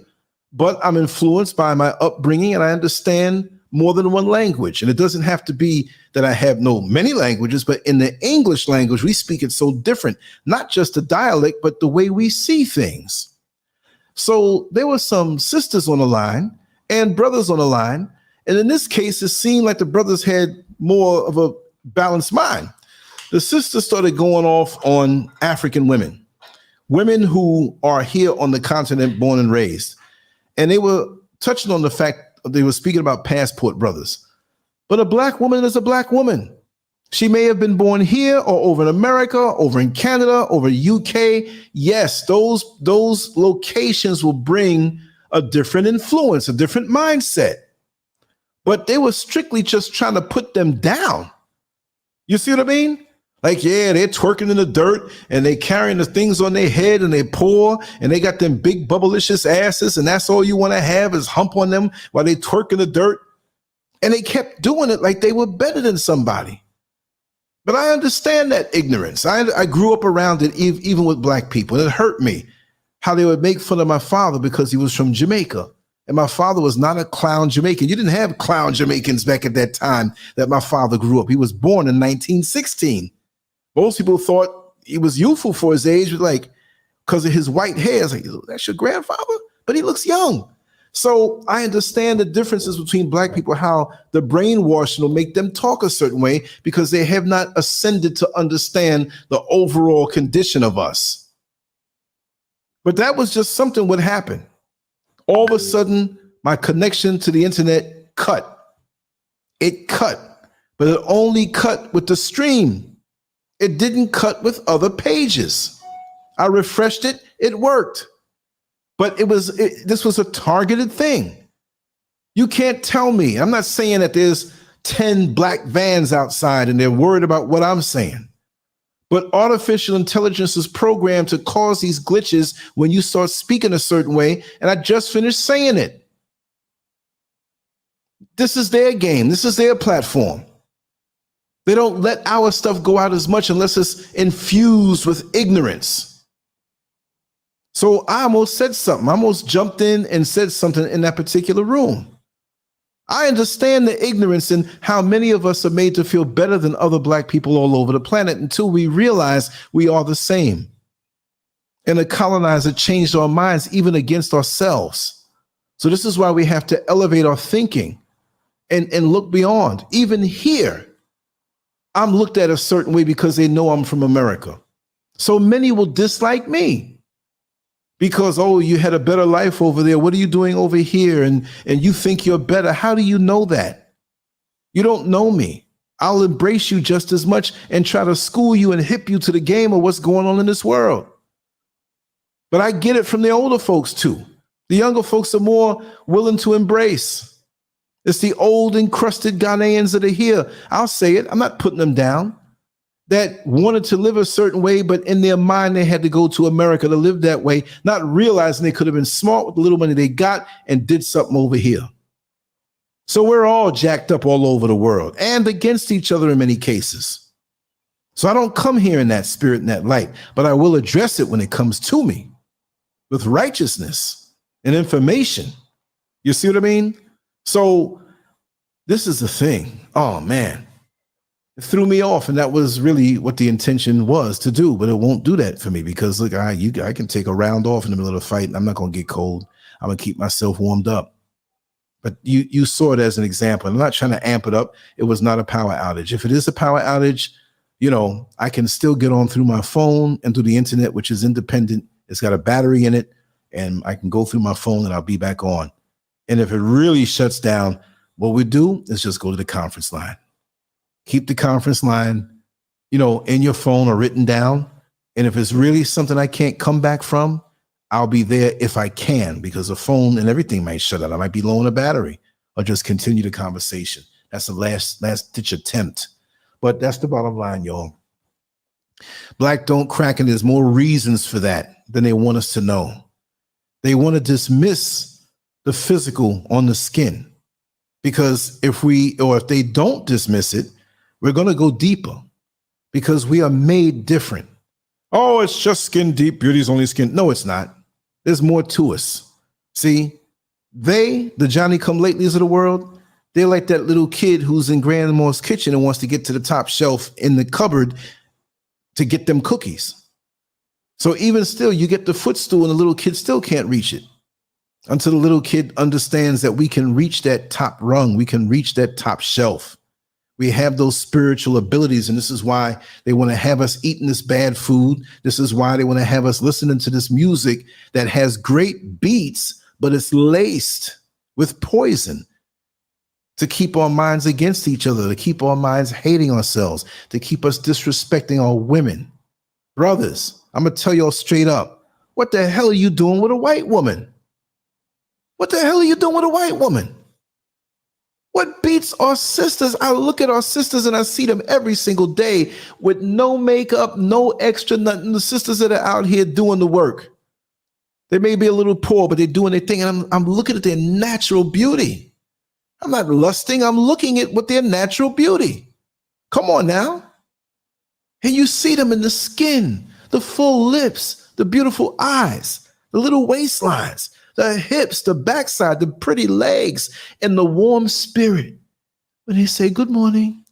but I'm influenced by my upbringing and I understand more than one language. And it doesn't have to be that I have many languages, but in the English language, we speak it so different, not just the dialect, but the way we see things. So there were some sisters on the line and brothers on the line. And in this case, it seemed like the brothers had more of a balanced mind. The sisters started going off on African women who are here on the continent, born and raised. And they were touching on the fact they were speaking about passport brothers. But a black woman is a black woman. She may have been born here or over in America, over in Canada, over UK. Yes, those locations will bring a different influence, a different mindset. But they were strictly just trying to put them down. You see what I mean? Like, yeah, they're twerking in the dirt and they carrying the things on their head and they poor and they got them big bubblicious asses and that's all you want to have is hump on them while they twerk in the dirt. And they kept doing it like they were better than somebody. But I understand that ignorance. I grew up around it even with black people. And it hurt me how they would make fun of my father because he was from Jamaica. And my father was not a clown Jamaican. You didn't have clown Jamaicans back at that time that my father grew up. He was born in 1916. Most people thought he was youthful for his age, like because of his white hair. It's like, that's your grandfather? But he looks young. So I understand the differences between black people, how the brainwashing will make them talk a certain way because they have not ascended to understand the overall condition of us. But that was just something would happen. All of a sudden, my connection to the internet cut. It cut, but it only cut with the stream. It didn't cut with other pages. I refreshed it, it worked. But this was a targeted thing. You can't tell me. I'm not saying that there's 10 black vans outside and they're worried about what I'm saying. But artificial intelligence is programmed to cause these glitches when you start speaking a certain way. And I just finished saying it. This is their game. This is their platform. They don't let our stuff go out as much unless it's infused with ignorance. So I almost said something. I almost jumped in and said something in that particular room. I understand the ignorance and how many of us are made to feel better than other black people all over the planet until we realize we are the same. And the colonizer changed our minds even against ourselves. So this is why we have to elevate our thinking and look beyond. Even here, I'm looked at a certain way because they know I'm from America. So many will dislike me. because, oh, you had a better life over there. What are you doing over here? And you think you're better. How do you know that? You don't know me. I'll embrace you just as much and try to school you and hip you to the game of what's going on in this world. But I get it from the older folks too. The younger folks are more willing to embrace. It's the old encrusted Ghanaians that are here. I'll say it. I'm not putting them down. That wanted to live a certain way, but in their mind, they had to go to America to live that way, not realizing they could have been smart with the little money they got and did something over here. So we're all jacked up all over the world and against each other in many cases. So I don't come here in that spirit and that light, but I will address it when it comes to me with righteousness and information. You see what I mean? So this is the thing. Oh, man. It threw me off, and that was really what the intention was to do, but it won't do that for me because, look, I can take a round off in the middle of the fight, and I'm not going to get cold. I'm going to keep myself warmed up. But you saw it as an example. I'm not trying to amp it up. It was not a power outage. If it is a power outage, I can still get on through my phone and through the internet, which is independent. It's got a battery in it, and I can go through my phone and I'll be back on. And if it really shuts down, what we do is just go to the conference line. Keep the conference line, in your phone or written down. And if it's really something I can't come back from, I'll be there if I can, because the phone and everything might shut out. I might be low on a battery, or just continue the conversation. That's the last ditch attempt. But that's the bottom line, y'all. Black don't crack, and there's more reasons for that than they want us to know. They want to dismiss the physical on the skin, because if they don't dismiss it, we're going to go deeper, because we are made different. Oh, it's just skin deep. Beauty's only skin. No, it's not. There's more to us. See, the Johnny-come-latelys of the world, they're like that little kid who's in grandma's kitchen and wants to get to the top shelf in the cupboard to get them cookies. So even still, you get the footstool and the little kid still can't reach it until the little kid understands that we can reach that top rung. We can reach that top shelf. We have those spiritual abilities, and this is why they want to have us eating this bad food. This is why they want to have us listening to this music that has great beats, but it's laced with poison to keep our minds against each other, to keep our minds hating ourselves, to keep us disrespecting our women. Brothers, I'm going to tell y'all straight up, what the hell are you doing with a white woman? What the hell are you doing with a white woman? What beats our sisters? I look at our sisters and I see them every single day with no makeup, no extra nothing. The sisters that are out here doing the work. They may be a little poor, but they're doing their thing. And I'm looking at their natural beauty. I'm not lusting. I'm looking at their natural beauty. Come on now. And you see them in the skin, the full lips, the beautiful eyes, the little waistlines, the hips, the backside, the pretty legs, and the warm spirit. When they say good morning,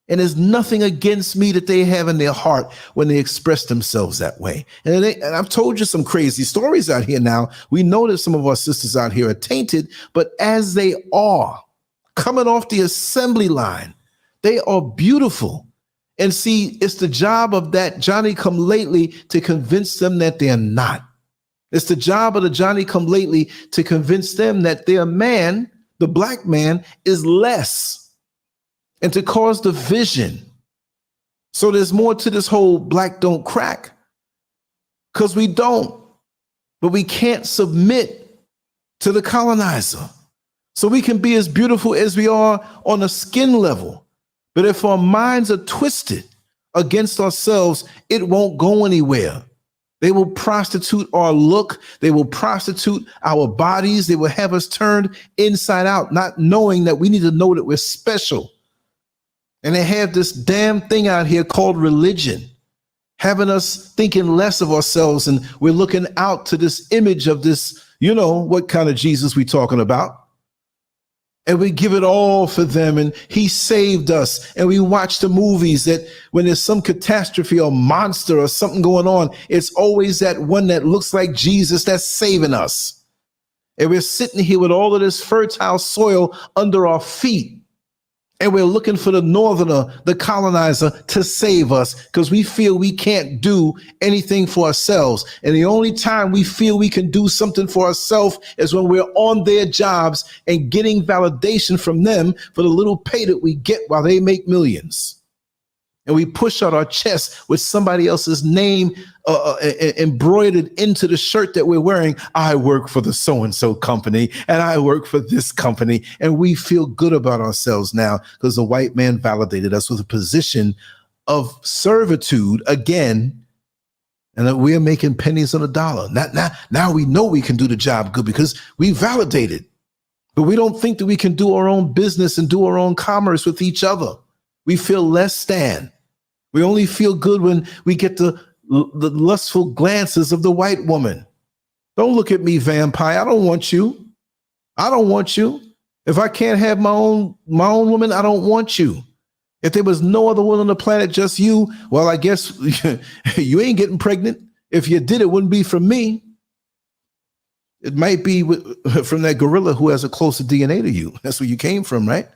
and there's nothing against me that they have in their heart when they express themselves that way. And I've told you some crazy stories out here now. We know that some of our sisters out here are tainted, but as they are coming off the assembly line, they are beautiful. And see, it's the job of that Johnny-come-lately to convince them that they're not. It's the job of the Johnny-come-lately to convince them that their man, the black man, is less, and to cause division. So there's more to this whole black don't crack, because we don't, but we can't submit to the colonizer. So we can be as beautiful as we are on a skin level, but if our minds are twisted against ourselves, it won't go anywhere. They will prostitute our look. They will prostitute our bodies. They will have us turned inside out, not knowing that we need to know that we're special. And they have this damn thing out here called religion, having us thinking less of ourselves. And we're looking out to this image of this, what kind of Jesus we talking about. And we give it all for them, and he saved us. And we watch the movies that when there's some catastrophe or monster or something going on, it's always that one that looks like Jesus that's saving us. And we're sitting here with all of this fertile soil under our feet. And we're looking for the northerner, the colonizer, to save us because we feel we can't do anything for ourselves. And the only time we feel we can do something for ourselves is when we're on their jobs and getting validation from them for the little pay that we get while they make millions. And we push out our chest with somebody else's name embroidered into the shirt that we're wearing. I work for the so-and-so company, and I work for this company. And we feel good about ourselves now because the white man validated us with a position of servitude again, and that we're making pennies on a dollar. Now we know we can do the job good because we validated. But we don't think that we can do our own business and do our own commerce with each other. We feel less than. We only feel good when we get the lustful glances of the white woman. Don't look at me, vampire. I don't want you. I don't want you. If I can't have my own woman, I don't want you. If there was no other woman on the planet, just you, well, I guess you ain't getting pregnant. If you did, it wouldn't be from me. It might be from that gorilla who has a closer DNA to you. That's where you came from, right?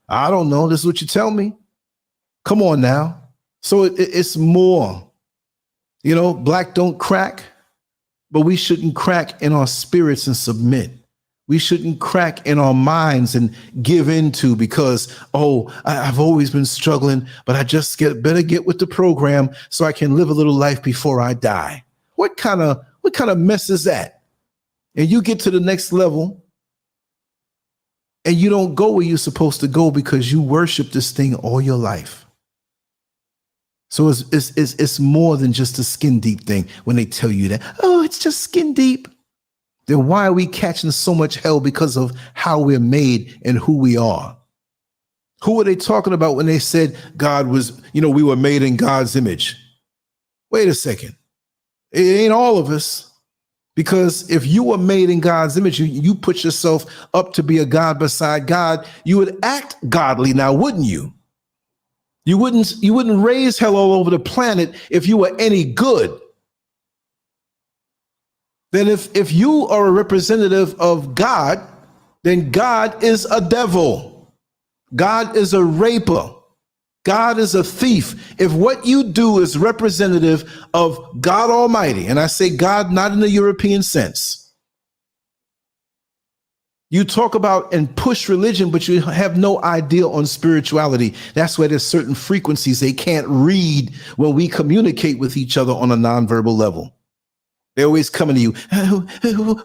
I don't know. This is what you tell me. Come on now. So it's more, black don't crack, but we shouldn't crack in our spirits and submit. We shouldn't crack in our minds and give into because, I've always been struggling, but I just better get with the program so I can live a little life before I die. What kind of mess is that? And you get to the next level and you don't go where you're supposed to go because you worship this thing all your life. So it's more than just a skin deep thing when they tell you that, it's just skin deep. Then why are we catching so much hell because of how we're made and who we are? Who were they talking about when they said God was, we were made in God's image? Wait a second. It ain't all of us. Because if you were made in God's image, you put yourself up to be a God beside God, you would act godly now, wouldn't you? You wouldn't raise hell all over the planet if you were any good. Then if you are a representative of God, then God is a devil. God is a raper. God is a thief. If what you do is representative of God Almighty, and I say God not in the European sense, you talk about and push religion, but you have no idea on spirituality. That's why there's certain frequencies they can't read when we communicate with each other on a nonverbal level. They're always coming to you.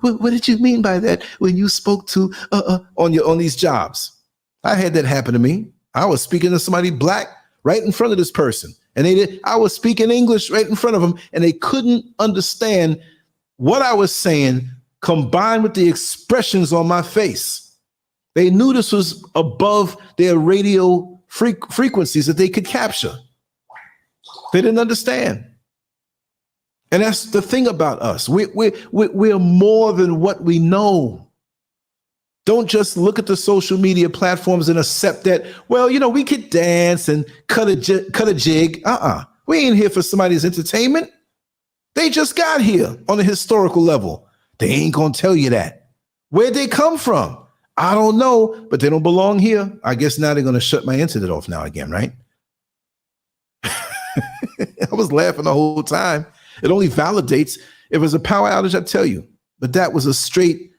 What did you mean by that when you spoke to on these jobs? I had that happen to me. I was speaking to somebody black right in front of this person, and I was speaking English right in front of them, and they couldn't understand what I was saying, combined with the expressions on my face. They knew this was above their radio frequencies that they could capture. They didn't understand. And that's the thing about us. We're more than what we know. Don't just look at the social media platforms and accept that, we could dance and cut a jig. We ain't here for somebody's entertainment. They just got here on a historical level. They ain't going to tell you that. Where'd they come from? I don't know, but they don't belong here. I guess now they're going to shut my internet off now again, right? I was laughing the whole time. It only validates if it's a power outage, I tell you. But that was a straight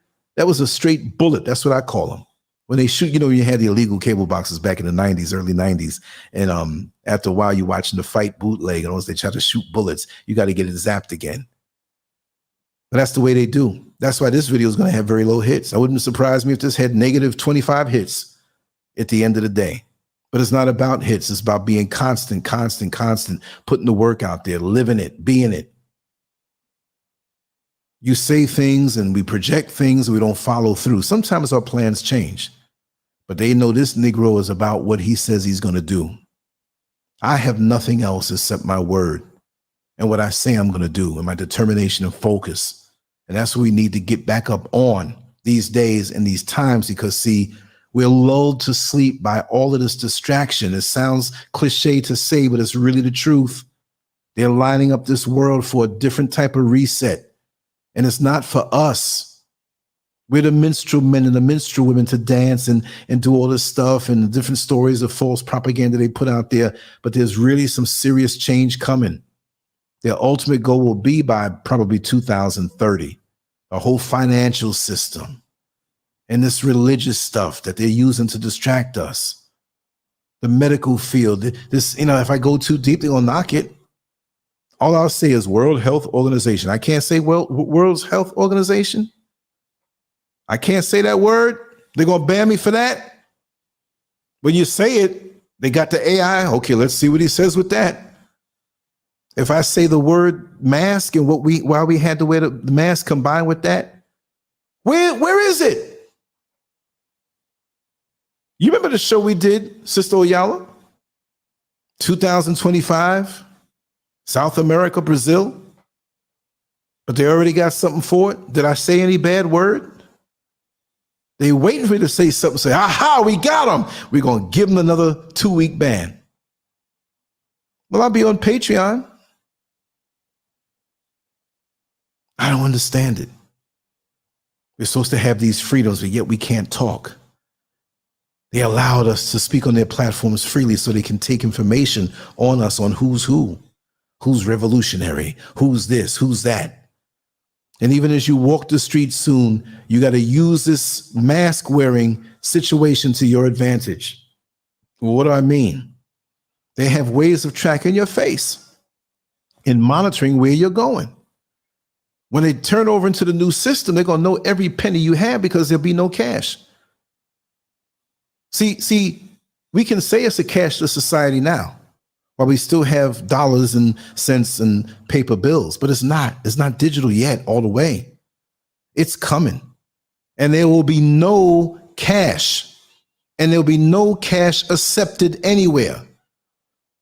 bullet. That's what I call them. When they shoot, you had the illegal cable boxes back in the 90s, early 90s. And after a while, you're watching the fight bootleg, and once they try to shoot bullets, you got to get it zapped again. But that's the way they do. That's why this video is going to have very low hits. I wouldn't surprise me if this had negative 25 hits at the end of the day. But it's not about hits. It's about being constant, putting the work out there, living it, being it. You say things and we project things and we don't follow through. Sometimes our plans change, but they know this Negro is about what he says he's going to do. I have nothing else except my word and what I say I'm going to do and my determination and focus. And that's what we need to get back up on these days and these times, because see, we're lulled to sleep by all of this distraction. It sounds cliche to say, but it's really the truth. They're lining up this world for a different type of reset. And it's not for us. We're the minstrel men and the minstrel women to dance and do all this stuff and the different stories of false propaganda they put out there. But there's really some serious change coming. Their ultimate goal will be by probably 2030, a whole financial system and this religious stuff that they're using to distract us. The medical field, this, if I go too deep, they're gonna knock it. All I'll say is World Health Organization. I can't say World Health Organization. I can't say that word. They're going to ban me for that. When you say it, they got the AI. Okay, let's see what he says with that. If I say the word mask and why we had to wear the mask combined with that, where is it? You remember the show we did, Sister Oyala? 2025, South America, Brazil. But they already got something for it. Did I say any bad word? They waiting for me to say something, say, aha, we got them. We're going to give them another 2-week ban. Well, I'll be on Patreon. I don't understand it. We're supposed to have these freedoms, but yet we can't talk. They allowed us to speak on their platforms freely so they can take information on us on who's revolutionary, who's this, who's that. And even as you walk the street soon, you got to use this mask wearing situation to your advantage. Well, what do I mean? They have ways of tracking your face and monitoring where you're going. When they turn over into the new system, they're going to know every penny you have because there'll be no cash. See, we can say it's a cashless society now, while we still have dollars and cents and paper bills, but it's not digital yet all the way. It's coming. And there will be no cash, and there'll be no cash accepted anywhere.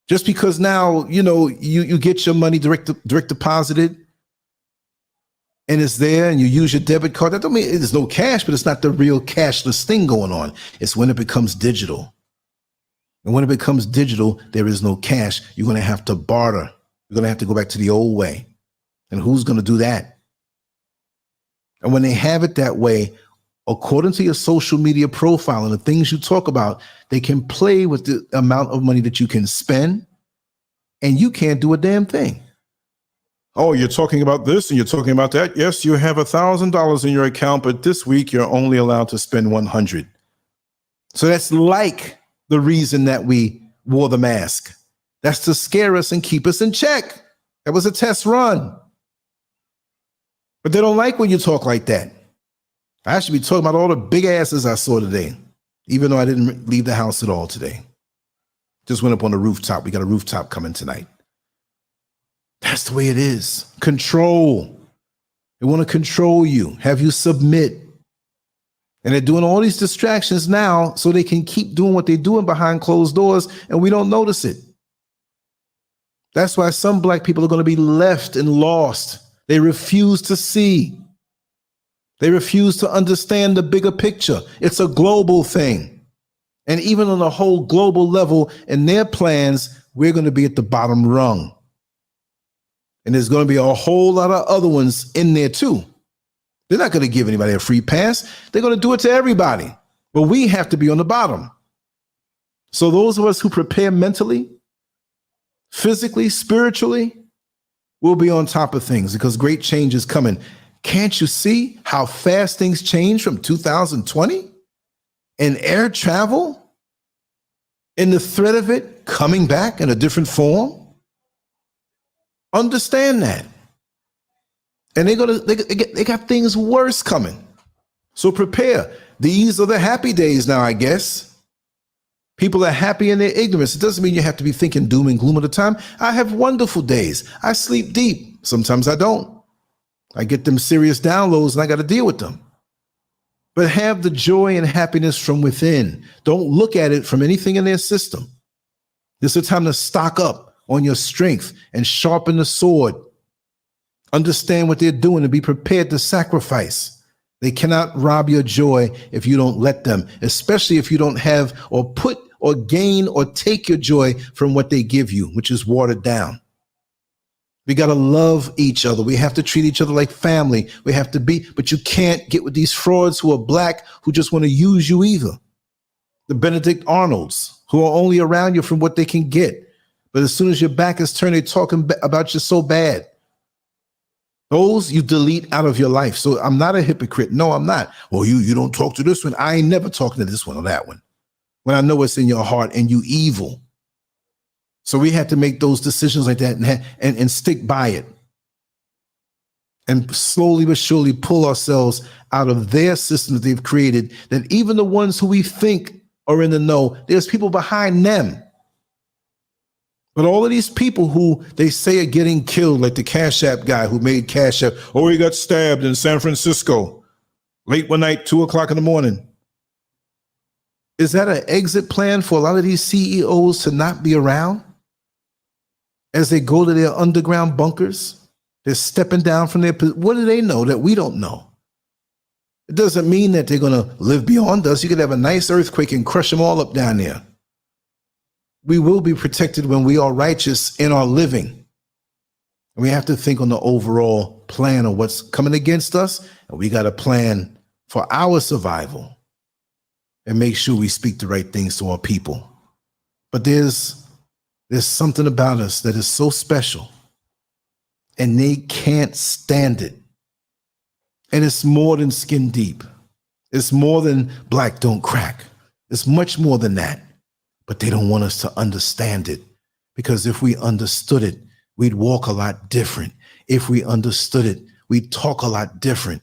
Just because now, you get your money direct deposited and it's there and you use your debit card. That don't mean there's no cash, but it's not the real cashless thing going on. It's when it becomes digital. And when it becomes digital, there is no cash. You're going to have to barter. You're going to have to go back to the old way. And who's going to do that? And when they have it that way, according to your social media profile and the things you talk about, they can play with the amount of money that you can spend, and you can't do a damn thing. Oh, you're talking about this and you're talking about that. Yes, you have $1,000 in your account, but this week you're only allowed to spend $100. So that's like the reason that we wore the mask. That's to scare us and keep us in check. That was a test run. But they don't like when you talk like that. I should be talking about all the big asses I saw today, even though I didn't leave the house at all today. Just went up on the rooftop. We got a rooftop coming tonight. That's the way it is. Control. They want to control you, have you submit. And they're doing all these distractions now so they can keep doing what they're doing behind closed doors, and we don't notice it. That's why some black people are going to be left and lost. They refuse to see. They refuse to understand the bigger picture. It's a global thing. And even on a whole global level, in their plans, we're going to be at the bottom rung. And there's going to be a whole lot of other ones in there too. They're not going to give anybody a free pass. They're going to do it to everybody. But we have to be on the bottom. So those of us who prepare mentally, physically, spiritually, will be on top of things because great change is coming. Can't you see how fast things change from 2020? And air travel and the threat of it coming back in a different form? Understand that. And they got things worse coming. So prepare. These are the happy days now, I guess. People are happy in their ignorance. It doesn't mean you have to be thinking doom and gloom all the time. I have wonderful days. I sleep deep. Sometimes I don't. I get them serious downloads and I got to deal with them. But have the joy and happiness from within. Don't look at it from anything in their system. This is a time to stock up on your strength and sharpen the sword. Understand what they're doing and be prepared to sacrifice. They cannot rob your joy if you don't let them, especially if you don't have or put or gain or take your joy from what they give you, which is watered down. We got to love each other. We have to treat each other like family. We have to be, but you can't get with these frauds who are black, who just want to use you either. The Benedict Arnolds, who are only around you from what they can get. But as soon as your back is turned, they're talking about you so bad. Those you delete out of your life. So I'm not a hypocrite. No, I'm not. Well, you don't talk to this one. I ain't never talking to this one or that one. When I know what's in your heart and you evil. So we have to make those decisions like that and stick by it. And slowly but surely pull ourselves out of their system that they've created, that even the ones who we think are in the know, there's people behind them. But all of these people who they say are getting killed, like the Cash App guy who made Cash App, oh, he got stabbed in San Francisco late one night, 2:00 in the morning. Is that an exit plan for a lot of these CEOs to not be around? As they go to their underground bunkers, they're stepping down from their position. What do they know that we don't know? It doesn't mean that they're going to live beyond us. You could have a nice earthquake and crush them all up down there. We will be protected when we are righteous in our living. We have to think on the overall plan of what's coming against us, and we got a plan for our survival and make sure we speak the right things to our people. But there's something about us that is so special, and they can't stand it. And it's more than skin deep. It's more than black don't crack. It's much more than that. But they don't want us to understand it, because if we understood it, we'd walk a lot different. If we understood it, we'd talk a lot different.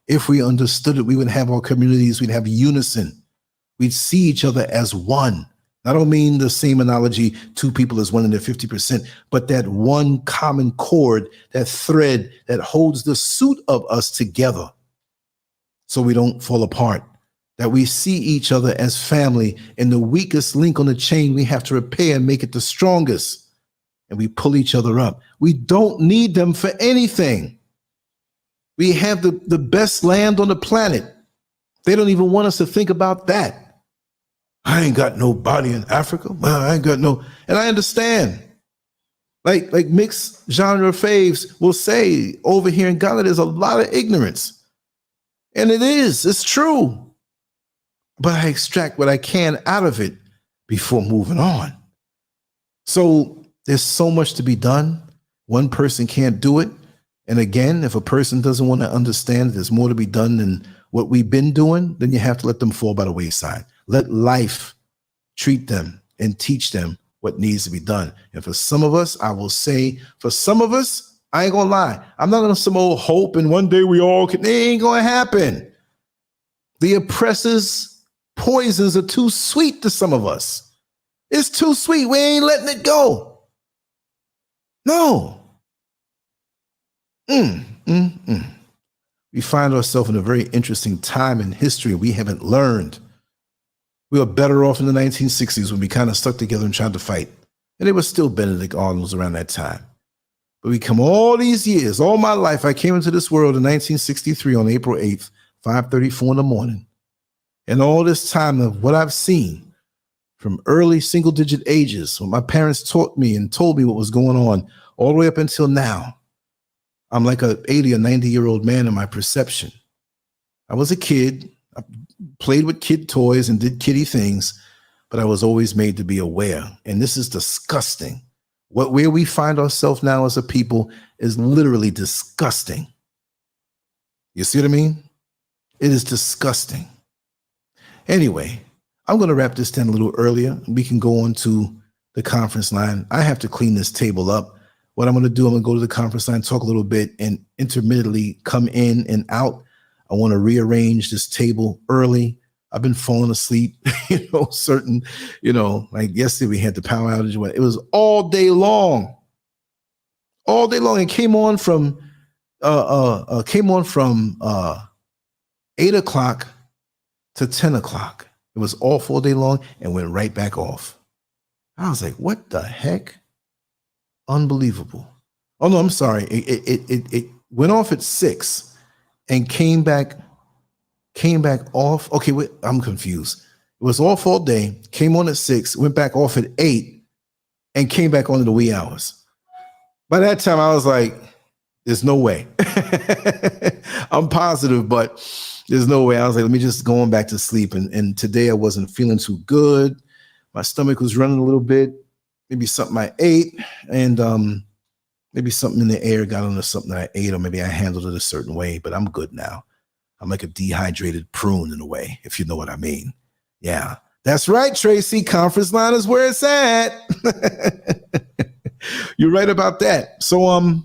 If we understood it, we would have our communities, we'd have unison. We'd see each other as one. I don't mean the same analogy, two people as one in their 50%, but that one common cord, that thread that holds the suit of us together so we don't fall apart, that we see each other as family, and the weakest link on the chain we have to repair and make it the strongest, and we pull each other up. We don't need them for anything. We have the best land on the planet. They don't even want us to think about that. I ain't got nobody in Africa. Well, I ain't got no, and I understand. Like mixed genre faves will say over here in Ghana, there's a lot of ignorance. And it's true. But I extract what I can out of it before moving on. So there's so much to be done. One person can't do it. And again, if a person doesn't want to understand there's more to be done than what we've been doing, then you have to let them fall by the wayside. Let life treat them and teach them what needs to be done. And for some of us, I will say, for some of us, I ain't gonna lie, I'm not gonna some old hope and one day we all can, it ain't gonna happen. The oppressors' poisons are too sweet to some of us. It's too sweet. We ain't letting it go. No. We find ourselves in a very interesting time in history. We haven't learned. We were better off in the 1960s when we kind of stuck together and tried to fight. And there was still Benedict Arnolds around that time. But we come all these years, all my life, I came into this world in 1963 on April 8th, 5:34 in the morning. And all this time of what I've seen from early single-digit ages, when my parents taught me and told me what was going on, all the way up until now, I'm like a 80 or 90-year-old man in my perception. I was a kid. I played with kid toys and did kiddie things, but I was always made to be aware. And this is disgusting. Where we find ourselves now as a people is literally disgusting. You see what I mean? It is disgusting. Anyway, I'm going to wrap this down a little earlier. We can go on to the conference line. I have to clean this table up. What I'm going to do, I'm going to go to the conference line, talk a little bit, and intermittently come in and out. I want to rearrange this table early. I've been falling asleep, like yesterday we had the power outage. It was all day long. It came on from 8 o'clock to 10 o'clock. It was off all day long and went right back off. I was like, what the heck? Unbelievable. Oh no, I'm sorry. It went off at 6 and came back off. Okay, wait, I'm confused. It was off all day, came on at 6, went back off at 8, and came back on in the wee hours. By that time, I was like, there's no way. I'm positive, but there's no way. I was like, let me just go on back to sleep. And today I wasn't feeling too good. My stomach was running a little bit. Maybe something I ate, and maybe something in the air got onto something that I ate, or maybe I handled it a certain way, but I'm good now. I'm like a dehydrated prune in a way, if you know what I mean. Yeah, that's right, Tracy. Conference line is where it's at. You're right about that. So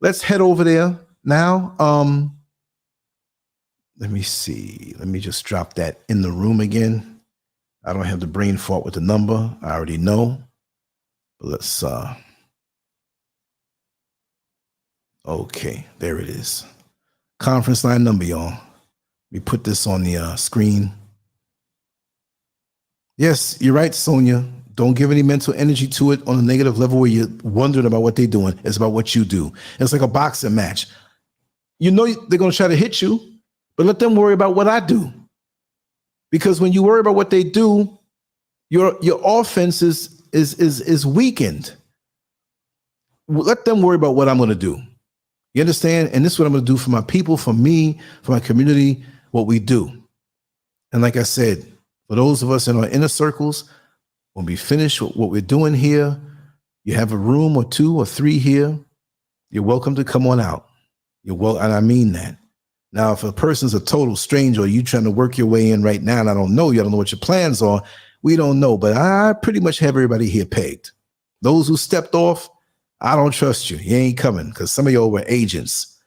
let's head over there now. Let me see. Let me just drop that in the room again. I don't have the brain fart with the number. I already know. But let's okay, there it is. Conference line number, y'all. Let me put this on the screen. Yes, you're right, Sonia. Don't give any mental energy to it on a negative level where you're wondering about what they're doing. It's about what you do. It's like a boxing match. You know they're going to try to hit you, but let them worry about what I do. Because when you worry about what they do, your offense is weakened. Let them worry about what I'm going to do. You understand? And this is what I'm going to do for my people, for me, for my community, what we do. And like I said, for those of us in our inner circles, when we finish what we're doing here, you have a room or 2 or 3 here, you're welcome to come on out. You're well, and I mean that. Now, if a person's a total stranger or you trying to work your way in right now, and I don't know you, I don't know what your plans are, we don't know. But I pretty much have everybody here pegged. Those who stepped off, I don't trust you. You ain't coming because some of y'all were agents.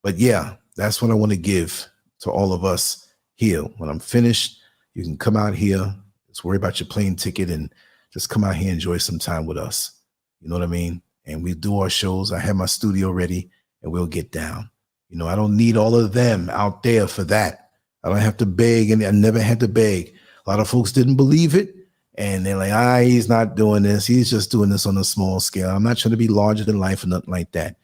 But yeah, that's what I want to give to all of us here. When I'm finished, you can come out here. Just worry about your plane ticket and just come out here and enjoy some time with us. You know what I mean? And we do our shows. I have my studio ready and we'll get down. You know, I don't need all of them out there for that. I don't have to beg, and I never had to beg. A lot of folks didn't believe it. And they're like, he's not doing this. He's just doing this on a small scale. I'm not trying to be larger than life or nothing like that.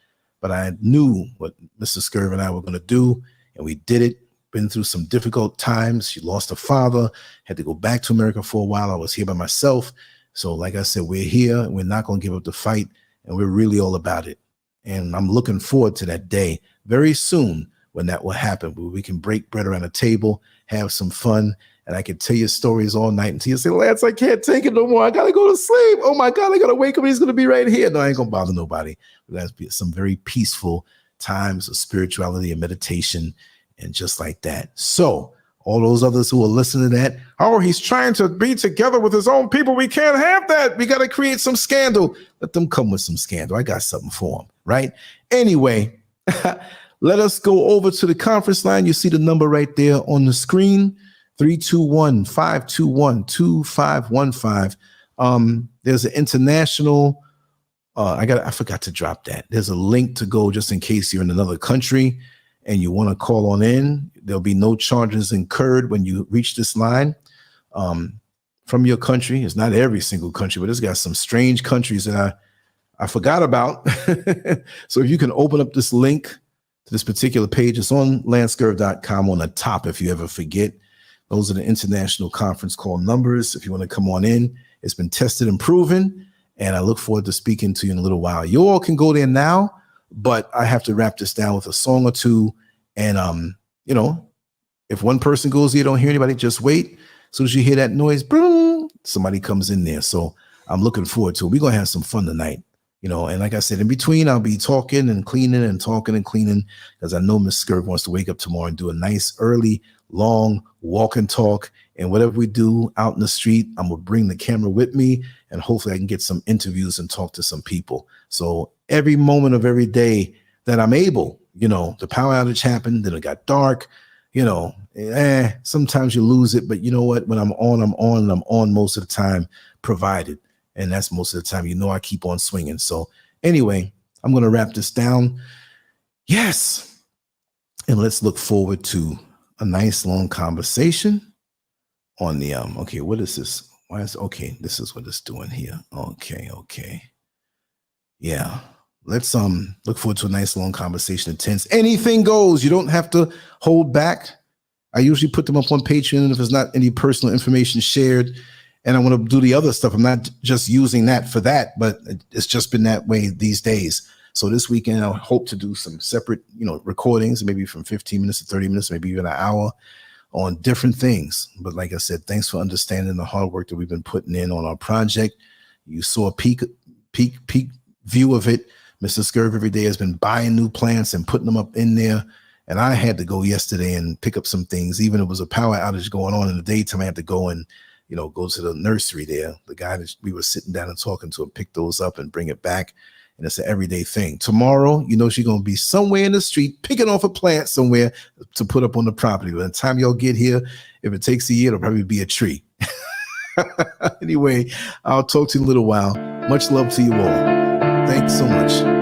But I knew what Mr. Scurv and I were going to do, and we did it. Been through some difficult times. She lost her father, had to go back to America for a while. I was here by myself. So like I said, we're here, and we're not going to give up the fight, and we're really all about it. And I'm looking forward to that day very soon when that will happen, where we can break bread around a table, have some fun, and I can tell you stories all night until you say, Lance, I can't take it no more. I got to go to sleep. Oh my God, I got to wake up. He's going to be right here. No, I ain't going to bother nobody. That's some very peaceful times of spirituality and meditation and just like that. So all those others who are listening to that, he's trying to be together with his own people. We can't have that. We got to create some scandal. Let them come with some scandal. I got something for them, right? Anyway, let us go over to the conference line. You see the number right there on the screen, 321-521-2515. There's an international, I forgot to drop that. There's a link to go just in case you're in another country and you want to call on in. There'll be no charges incurred when you reach this line from your country. It's not every single country, but it's got some strange countries that I forgot about. So if you can open up this link to this particular page, it's on LanceScurv.com on the top if you ever forget. Those are the international conference call numbers. If you want to come on in, it's been tested and proven, and I look forward to speaking to you in a little while. You all can go there now, but I have to wrap this down with a song or two. And, you know, if one person goes, you don't hear anybody, just wait. As soon as you hear that noise, boom, somebody comes in there. So I'm looking forward to it. We're going to have some fun tonight, you know. And like I said, in between, I'll be talking and cleaning and talking and cleaning because I know Miss Scurv wants to wake up tomorrow and do a nice, early, long walk and talk. And whatever we do out in the street, I'm going to bring the camera with me and hopefully I can get some interviews and talk to some people. So every moment of every day that I'm able, you know, the power outage happened, then it got dark, you know, sometimes you lose it, but you know what? When I'm on, I'm on, and I'm on most of the time, provided. And that's most of the time, you know, I keep on swinging. So anyway, I'm going to wrap this down. Yes. And let's look forward to a nice long conversation on the, okay, what is this? Why is, okay, this is what it's doing here. Okay. Yeah. Let's look forward to a nice long conversation. Intense. Anything goes. You don't have to hold back. I usually put them up on Patreon, and if there's not any personal information shared, and I want to do the other stuff. I'm not just using that for that, but it's just been that way these days. So this weekend, I hope to do some separate, recordings, maybe from 15 minutes to 30 minutes, maybe even an hour on different things. But like I said, thanks for understanding the hard work that we've been putting in on our project. You saw a peak view of it. Mr. SCURV every day has been buying new plants and putting them up in there. And I had to go yesterday and pick up some things. Even if it was a power outage going on in the daytime, I had to go and, go to the nursery there. The guy that we were sitting down and talking to him, pick those up and bring it back. And it's an everyday thing. Tomorrow, she's going to be somewhere in the street picking off a plant somewhere to put up on the property. By the time y'all get here, if it takes a year, it'll probably be a tree. Anyway, I'll talk to you in a little while. Much love to you all. Thanks so much.